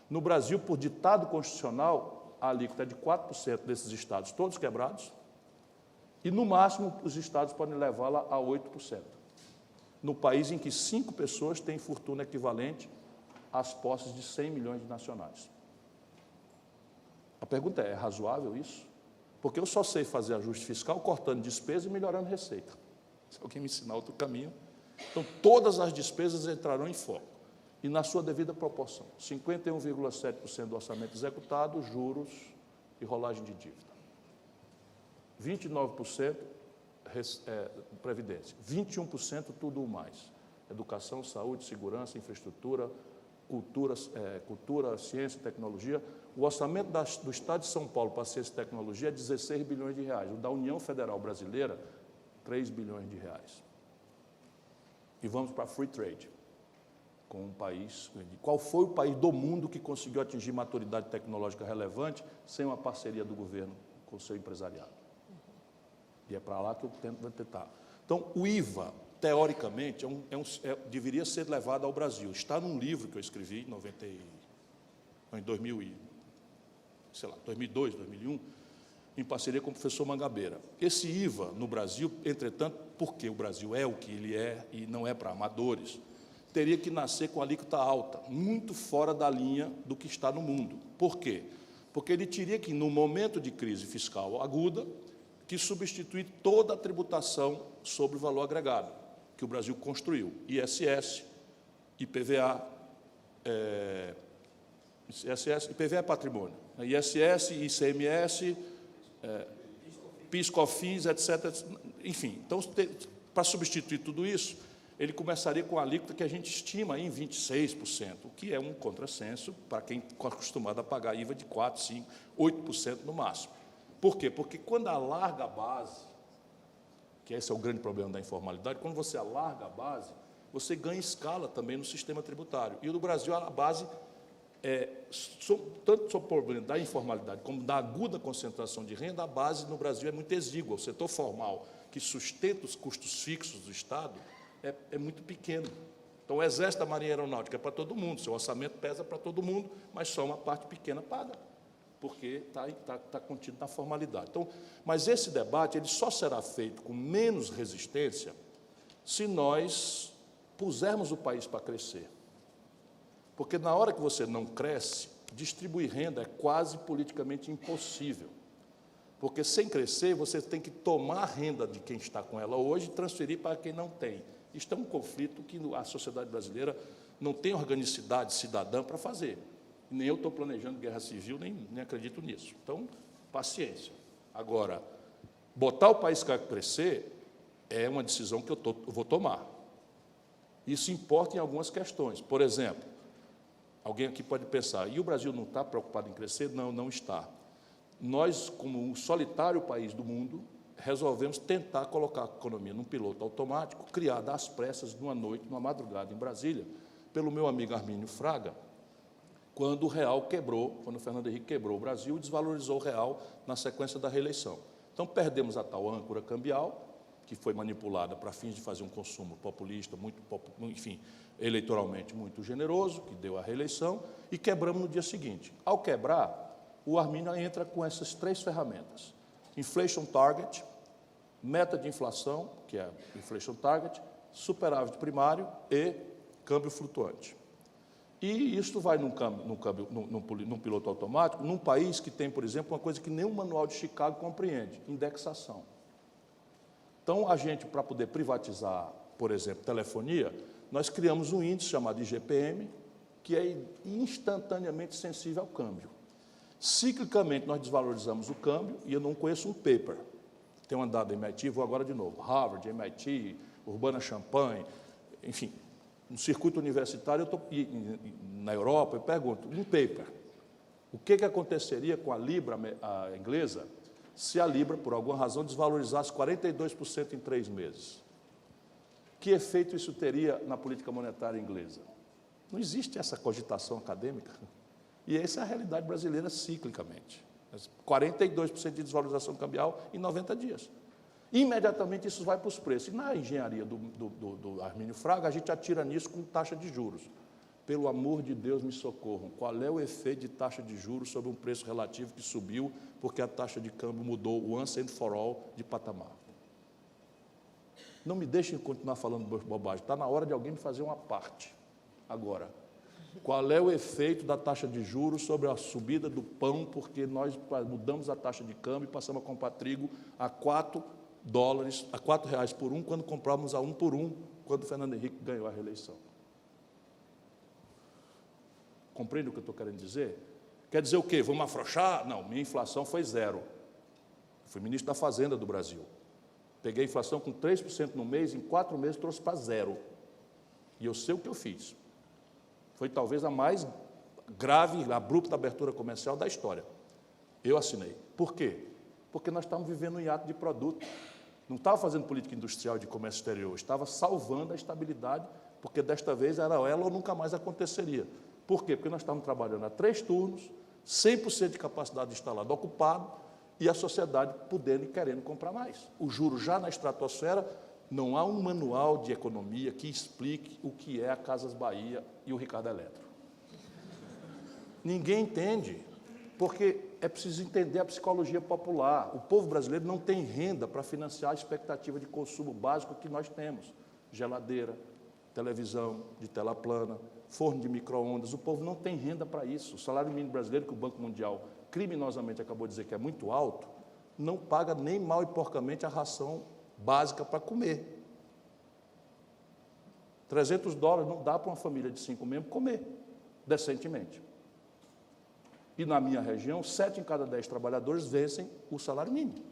No Brasil, por ditado constitucional, a alíquota é de 4% desses estados, todos quebrados, e, no máximo, os estados podem levá-la a 8%. No país em que 5 pessoas têm fortuna equivalente às posses de 100 milhões de nacionais. A pergunta é razoável isso? Porque eu só sei fazer ajuste fiscal cortando despesa e melhorando receita. Se alguém me ensinar outro caminho. Então, todas as despesas entrarão em foco. E na sua devida proporção. 51,7% do orçamento executado, juros e rolagem de dívida. 29% previdência. 21% tudo o mais. Educação, saúde, segurança, infraestrutura, cultura, ciência e tecnologia. O orçamento do Estado de São Paulo para ciência e tecnologia é 16 bilhões de reais. O da União Federal Brasileira, 3 bilhões de reais. E vamos para free trade, com um país... Qual foi o país do mundo que conseguiu atingir maturidade tecnológica relevante sem uma parceria do governo com o seu empresariado? E é para lá que eu tento tentar. Então, o IVA, teoricamente, deveria ser levado ao Brasil. Está num livro que eu escrevi em 2002, 2001, em parceria com o professor Mangabeira. Esse IVA no Brasil, entretanto, porque o Brasil é o que ele é e não é para amadores, teria que nascer com alíquota alta, muito fora da linha do que está no mundo. Por quê? Porque ele teria que, no momento de crise fiscal aguda, que substituir toda a tributação sobre o valor agregado, que o Brasil construiu, ISS, IPVA, IPVA é patrimônio, ISS, ICMS, PIS/COFINS, etc. Enfim, então, para substituir tudo isso, ele começaria com a alíquota que a gente estima em 26%, o que é um contrassenso para quem está acostumado a pagar IVA de 4%, 5%, 8% no máximo. Por quê? Porque quando alarga a base, que esse é o grande problema da informalidade, quando você alarga a base, você ganha escala também no sistema tributário. E no Brasil, a base, tanto sob o problema da informalidade como da aguda concentração de renda, a base no Brasil é muito exígua. O setor formal, que sustenta os custos fixos do Estado, é muito pequeno. Então, o Exército da Marinha Aeronáutica é para todo mundo, seu orçamento pesa para todo mundo, mas só uma parte pequena paga, porque está contido na formalidade. Então, mas esse debate ele só será feito com menos resistência se nós pusermos o país para crescer. Porque, na hora que você não cresce, distribuir renda é quase politicamente impossível. Porque, sem crescer, você tem que tomar a renda de quem está com ela hoje e transferir para quem não tem. Isto é um conflito que a sociedade brasileira não tem organicidade cidadã para fazer. Nem eu estou planejando guerra civil, nem acredito nisso. Então, paciência. Agora, botar o país para crescer é uma decisão que eu vou tomar. Isso importa em algumas questões. Por exemplo, alguém aqui pode pensar, e o Brasil não está preocupado em crescer? Não, não está. Nós, como um solitário país do mundo, resolvemos tentar colocar a economia num piloto automático, criado às pressas, numa noite, numa madrugada, em Brasília, pelo meu amigo Armínio Fraga, quando o real quebrou, quando o Fernando Henrique quebrou o Brasil e desvalorizou o real na sequência da reeleição. Então, perdemos a tal âncora cambial que foi manipulada para fins de fazer um consumo populista, enfim, eleitoralmente muito generoso, que deu a reeleição, e quebramos no dia seguinte. Ao quebrar, o Arminio entra com essas 3 ferramentas: Inflation Target, meta de inflação, que é Inflation Target, superávit primário e câmbio flutuante. E isso vai num piloto automático, num país que tem, por exemplo, uma coisa que nem o Manual de Chicago compreende: indexação. Então, a gente, para poder privatizar, por exemplo, telefonia, nós criamos um índice chamado IGPM, que é instantaneamente sensível ao câmbio. Ciclicamente, nós desvalorizamos o câmbio, e eu não conheço um paper. Tem um dado MIT, vou agora de novo, Harvard, MIT, Urbana-Champaign, enfim, no circuito universitário, na Europa, eu pergunto, um paper, o que aconteceria com a Libra inglesa se a Libra, por alguma razão, desvalorizasse 42% em 3 meses? Que efeito isso teria na política monetária inglesa? Não existe essa cogitação acadêmica. E essa é a realidade brasileira ciclicamente. 42% de desvalorização cambial em 90 dias. Imediatamente isso vai para os preços. E na engenharia do Armínio Fraga, a gente atira nisso com taxa de juros. Pelo amor de Deus, me socorram. Qual é o efeito de taxa de juros sobre um preço relativo que subiu porque a taxa de câmbio mudou once and for all de patamar? Não me deixem continuar falando bobagem. Está na hora de alguém me fazer uma parte. Agora, qual é o efeito da taxa de juros sobre a subida do pão, porque nós mudamos a taxa de câmbio e passamos a comprar trigo a $4 por 1, quando comprávamos a 1 por 1, quando o Fernando Henrique ganhou a reeleição? Compreende o que eu estou querendo dizer? Quer dizer o quê? Vamos afrouxar? Não, minha inflação foi 0. Fui ministro da Fazenda do Brasil. Peguei a inflação com 3% no mês, em 4 meses trouxe para 0. E eu sei o que eu fiz. Foi talvez a mais grave, abrupta abertura comercial da história. Eu assinei. Por quê? Porque nós estávamos vivendo um hiato de produto. Não estava fazendo política industrial de comércio exterior, estava salvando a estabilidade, porque desta vez era ela ou nunca mais aconteceria. Por quê? Porque nós estávamos trabalhando a 3 turnos, 100% de capacidade instalada ocupado, e a sociedade podendo e querendo comprar mais. O juro já na estratosfera, não há um manual de economia que explique o que é a Casas Bahia e o Ricardo Eletro. Ninguém entende, porque é preciso entender a psicologia popular. O povo brasileiro não tem renda para financiar a expectativa de consumo básico que nós temos. Geladeira, televisão de tela plana, forno de micro-ondas. O povo não tem renda para isso. O salário mínimo brasileiro, que o Banco Mundial criminosamente acabou de dizer que é muito alto, não paga nem mal e porcamente a ração básica para comer. $300 não dá para uma família de 5 membros comer decentemente. E na minha região, 7 em cada 10 trabalhadores vencem o salário mínimo.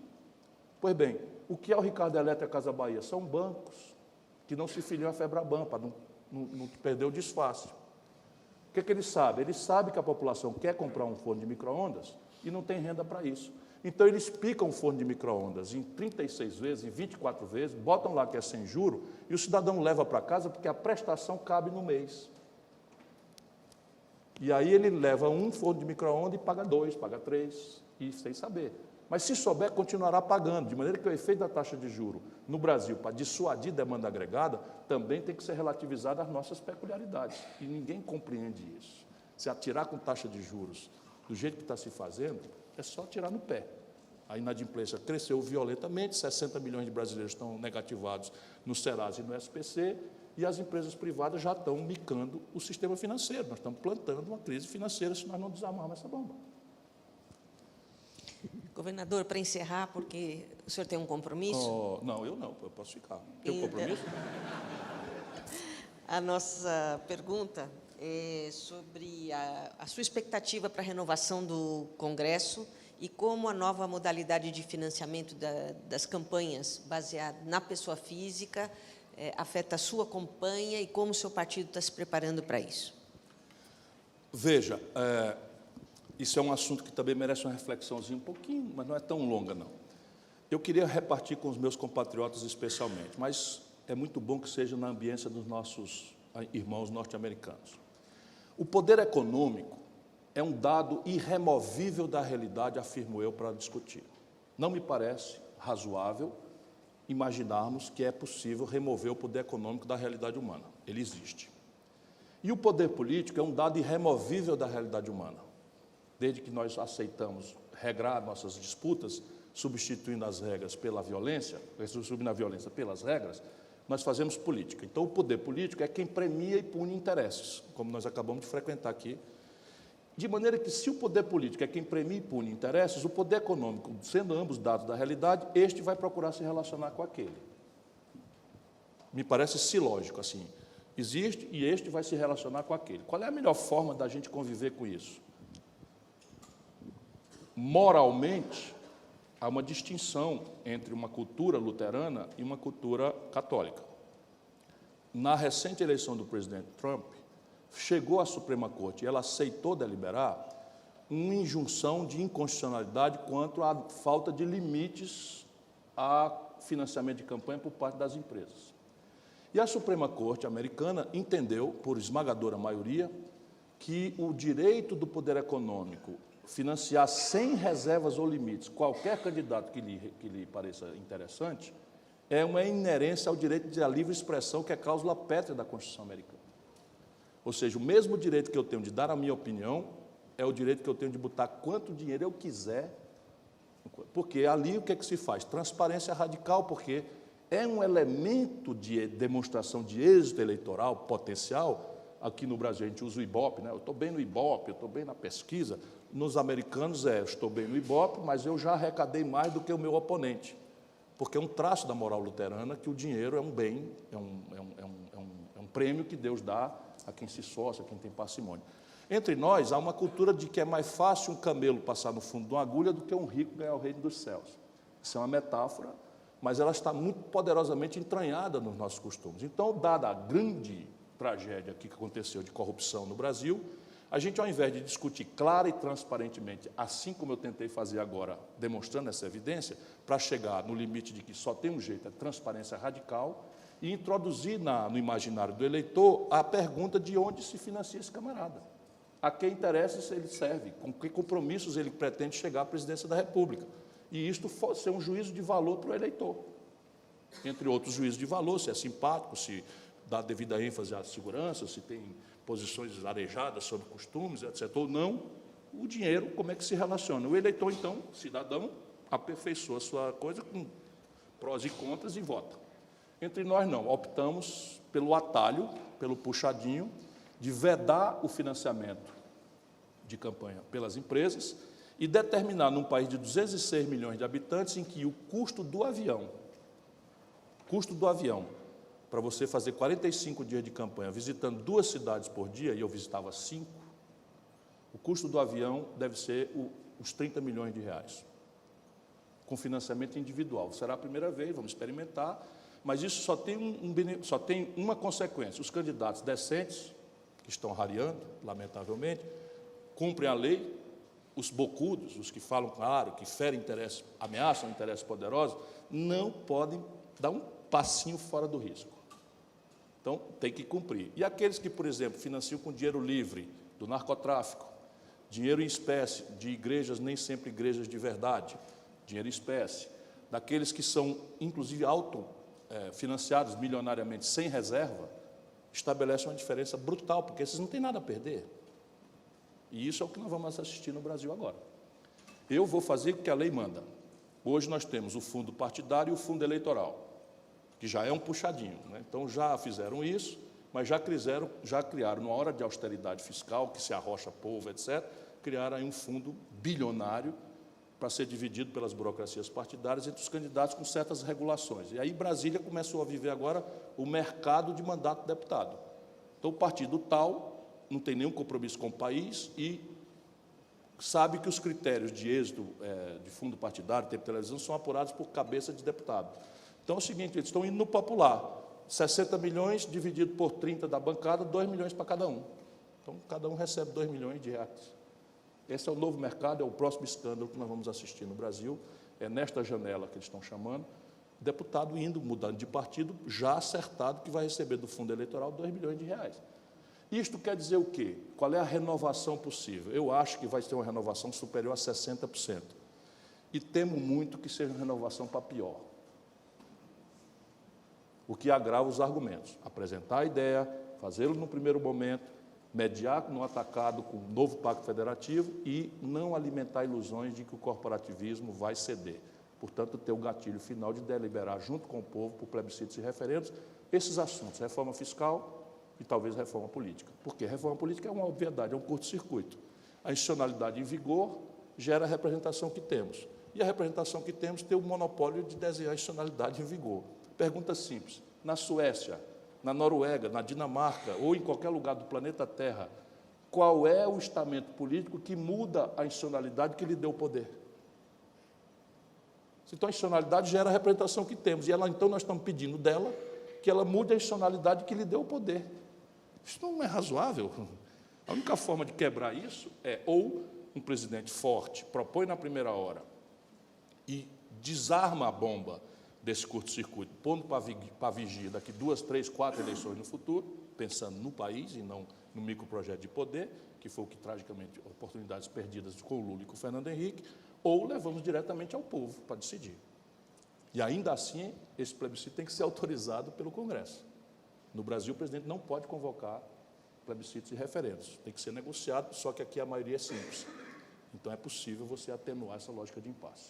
Pois bem, o que é o Ricardo Eletro e a Casa Bahia? São bancos que não se filiam à Febraban, para não perder o disfarce. O que ele sabe? Ele sabe que a população quer comprar um forno de micro-ondas e não tem renda para isso. Então, eles picam o forno de micro-ondas em 36 vezes, em 24 vezes, botam lá que é sem juro, e o cidadão leva para casa porque a prestação cabe no mês. E aí ele leva um forno de micro-ondas e paga 2, paga 3, e sem saber. Mas se souber, continuará pagando, de maneira que o efeito da taxa de juro no Brasil, para dissuadir demanda agregada, também tem que ser relativizado às nossas peculiaridades. E ninguém compreende isso. Se atirar com taxa de juros do jeito que está se fazendo, é só tirar no pé. A inadimplência cresceu violentamente, 60 milhões de brasileiros estão negativados no Serasa e no SPC, e as empresas privadas já estão micando o sistema financeiro. Nós estamos plantando uma crise financeira se nós não desarmarmos essa bomba. Governador, para encerrar, porque o senhor tem um compromisso? Não, eu posso ficar. Tem um compromisso? A nossa pergunta é sobre a sua expectativa para a renovação do Congresso e como a nova modalidade de financiamento das campanhas baseada na pessoa física afeta a sua campanha e como o seu partido está se preparando para isso. Veja, isso é um assunto que também merece uma reflexãozinha um pouquinho, mas não é tão longa, não. Eu queria repartir com os meus compatriotas especialmente, mas é muito bom que seja na ambiência dos nossos irmãos norte-americanos. O poder econômico é um dado irremovível da realidade, afirmo eu, para discutir. Não me parece razoável imaginarmos que é possível remover o poder econômico da realidade humana. Ele existe. E o poder político é um dado irremovível da realidade humana. Desde que nós aceitamos regrar nossas disputas, substituindo as regras pela violência, substituindo a violência pelas regras, nós fazemos política. Então, o poder político é quem premia e pune interesses, como nós acabamos de frequentar aqui. De maneira que, se o poder político é quem premia e pune interesses, o poder econômico, sendo ambos dados da realidade, este vai procurar se relacionar com aquele. Me parece silógico, assim. Existe e este vai se relacionar com aquele. Qual é a melhor forma da gente conviver com isso? Moralmente, há uma distinção entre uma cultura luterana e uma cultura católica. Na recente eleição do presidente Trump, chegou à Suprema Corte e ela aceitou deliberar uma injunção de inconstitucionalidade quanto à falta de limites a financiamento de campanha por parte das empresas. E a Suprema Corte americana entendeu, por esmagadora maioria, que o direito do poder econômico financiar sem reservas ou limites qualquer candidato que lhe pareça interessante é uma inerência ao direito de livre expressão, que é cláusula pétrea da Constituição americana. Ou seja, o mesmo direito que eu tenho de dar a minha opinião é o direito que eu tenho de botar quanto dinheiro eu quiser, porque ali o que é que se faz? Transparência radical, porque é um elemento de demonstração de êxito eleitoral potencial. Aqui no Brasil a gente usa o Ibope, né? Eu estou bem no Ibope, eu estou bem na pesquisa. Nos americanos eu estou bem no Ibope, mas eu já arrecadei mais do que o meu oponente, porque é um traço da moral luterana que o dinheiro é um bem, é um prêmio que Deus dá a quem se esforça, a quem tem parcimônia. Entre nós, há uma cultura de que é mais fácil um camelo passar no fundo de uma agulha do que um rico ganhar o reino dos céus. Isso é uma metáfora, mas ela está muito poderosamente entranhada nos nossos costumes. Então, dada a grande tragédia aqui que aconteceu de corrupção no Brasil, a gente, ao invés de discutir clara e transparentemente, assim como eu tentei fazer agora, demonstrando essa evidência, para chegar no limite de que só tem um jeito, a transparência radical, e introduzir no imaginário do eleitor a pergunta de onde se financia esse camarada, a que interesses ele serve, com que compromissos ele pretende chegar à presidência da República. E isto ser um juízo de valor para o eleitor. Entre outros juízos de valor, se é simpático, se dá devida ênfase à segurança, se tem posições arejadas sobre costumes, etc. Ou não, o dinheiro, como é que se relaciona? O eleitor, então, cidadão, aperfeiçoa a sua coisa com prós e contras e vota. Entre nós, não. Optamos pelo atalho, pelo puxadinho, de vedar o financiamento de campanha pelas empresas e determinar, num país de 206 milhões de habitantes, em que o custo do avião, para você fazer 45 dias de campanha visitando 2 cidades por dia, e eu visitava 5, o custo do avião deve ser os 30 milhões de reais, com financiamento individual. Será a primeira vez, vamos experimentar, mas isso só tem uma consequência. Os candidatos decentes, que estão rareando, lamentavelmente, cumprem a lei. Os bocudos, os que falam claro, que ferem interesses, ameaçam interesses poderosos, não podem dar um passinho fora do risco. Então, tem que cumprir. E aqueles que, por exemplo, financiam com dinheiro livre do narcotráfico, dinheiro em espécie de igrejas, nem sempre igrejas de verdade, dinheiro em espécie, daqueles que são, inclusive, financiados milionariamente sem reserva, estabelece uma diferença brutal, porque esses não têm nada a perder. E isso é o que nós vamos assistir no Brasil agora. Eu vou fazer o que a lei manda. Hoje nós temos o fundo partidário e o fundo eleitoral, que já é um puxadinho, né? Então, já fizeram isso, mas já criaram, numa hora de austeridade fiscal, que se arrocha povo, etc., criaram aí um fundo bilionário para ser dividido pelas burocracias partidárias entre os candidatos com certas regulações. E aí Brasília começou a viver agora o mercado de mandato de deputado. Então, o partido tal não tem nenhum compromisso com o país e sabe que os critérios de êxito de fundo partidário, tempo de televisão, são apurados por cabeça de deputado. Então, é o seguinte, eles estão indo no popular. 60 milhões dividido por 30 da bancada, 2 milhões para cada um. Então, cada um recebe 2 milhões de reais. Esse é o novo mercado, é o próximo escândalo que nós vamos assistir no Brasil. É nesta janela que eles estão chamando, deputado indo, mudando de partido, já acertado que vai receber do fundo eleitoral 2 milhões de reais. Isto quer dizer o quê? Qual é a renovação possível? Eu acho que vai ter uma renovação superior a 60%. E temo muito que seja uma renovação para pior. o que agrava os argumentos. Apresentar a ideia, fazê-lo no primeiro momento, mediar no atacado com o novo Pacto Federativo e não alimentar ilusões de que o corporativismo vai ceder. Portanto, ter o gatilho final de deliberar junto com o povo, por plebiscitos e referendos, esses assuntos, reforma fiscal e talvez reforma política. Porque reforma política é uma obviedade, é um curto-circuito. A institucionalidade em vigor gera a representação que temos. E a representação que temos tem o monopólio de desenhar a institucionalidade em vigor. Pergunta simples: na Suécia, na Noruega, na Dinamarca ou em qualquer lugar do planeta Terra, qual é o estamento político que muda a institucionalidade que lhe deu o poder? Então, a institucionalidade gera a representação que temos, e então nós estamos pedindo dela que ela mude a institucionalidade que lhe deu o poder. Isso não é razoável. A única forma de quebrar isso é ou um presidente forte propõe na primeira hora e desarma a bomba desse curto-circuito, pondo para vigia daqui 2, 3, 4 eleições no futuro, pensando no país e não no microprojeto de poder, que foi o que, tragicamente, oportunidades perdidas com o Lula e com o Fernando Henrique, ou levamos diretamente ao povo para decidir. E, ainda assim, esse plebiscito tem que ser autorizado pelo Congresso. No Brasil, o presidente não pode convocar plebiscitos e referendos. Tem que ser negociado, só que aqui a maioria é simples. Então, é possível você atenuar essa lógica de impasse.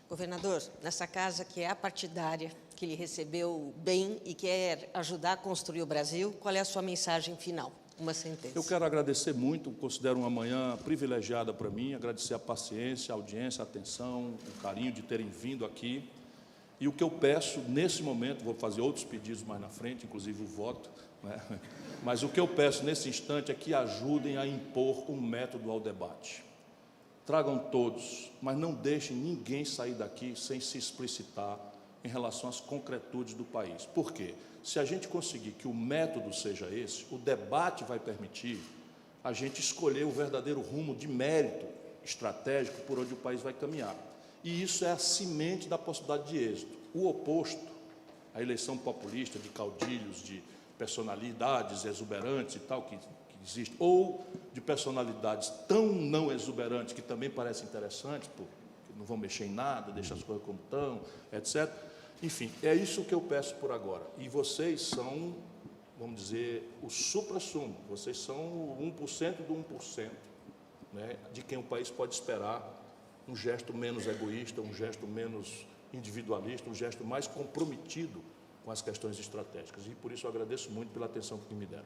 Governador, nessa casa que é apartidária, que lhe recebeu bem e quer ajudar a construir o Brasil, qual é a sua mensagem final? Uma sentença. Eu quero agradecer muito, considero uma manhã privilegiada para mim, agradecer a paciência, a audiência, a atenção, o carinho de terem vindo aqui. E o que eu peço, nesse momento, vou fazer outros pedidos mais na frente, inclusive o voto, né? Mas o que eu peço nesse instante é que ajudem a impor um método ao debate. Tragam todos, mas não deixem ninguém sair daqui sem se explicitar em relação às concretudes do país. Por quê? Se a gente conseguir que o método seja esse, o debate vai permitir a gente escolher o verdadeiro rumo de mérito estratégico por onde o país vai caminhar. E isso é a semente da possibilidade de êxito. O oposto, a eleição populista de caudilhos, de personalidades exuberantes e tal, que existe, ou de personalidades tão não exuberantes que também parecem interessantes, porque não vão mexer em nada, deixam as coisas como estão, etc. Enfim, é isso que eu peço por agora. E vocês são, vamos dizer, o supra-sumo, vocês são o 1% do 1%, né, de quem o país pode esperar um gesto menos egoísta, um gesto menos individualista, um gesto mais comprometido com as questões estratégicas. E por isso eu agradeço muito pela atenção que me deram.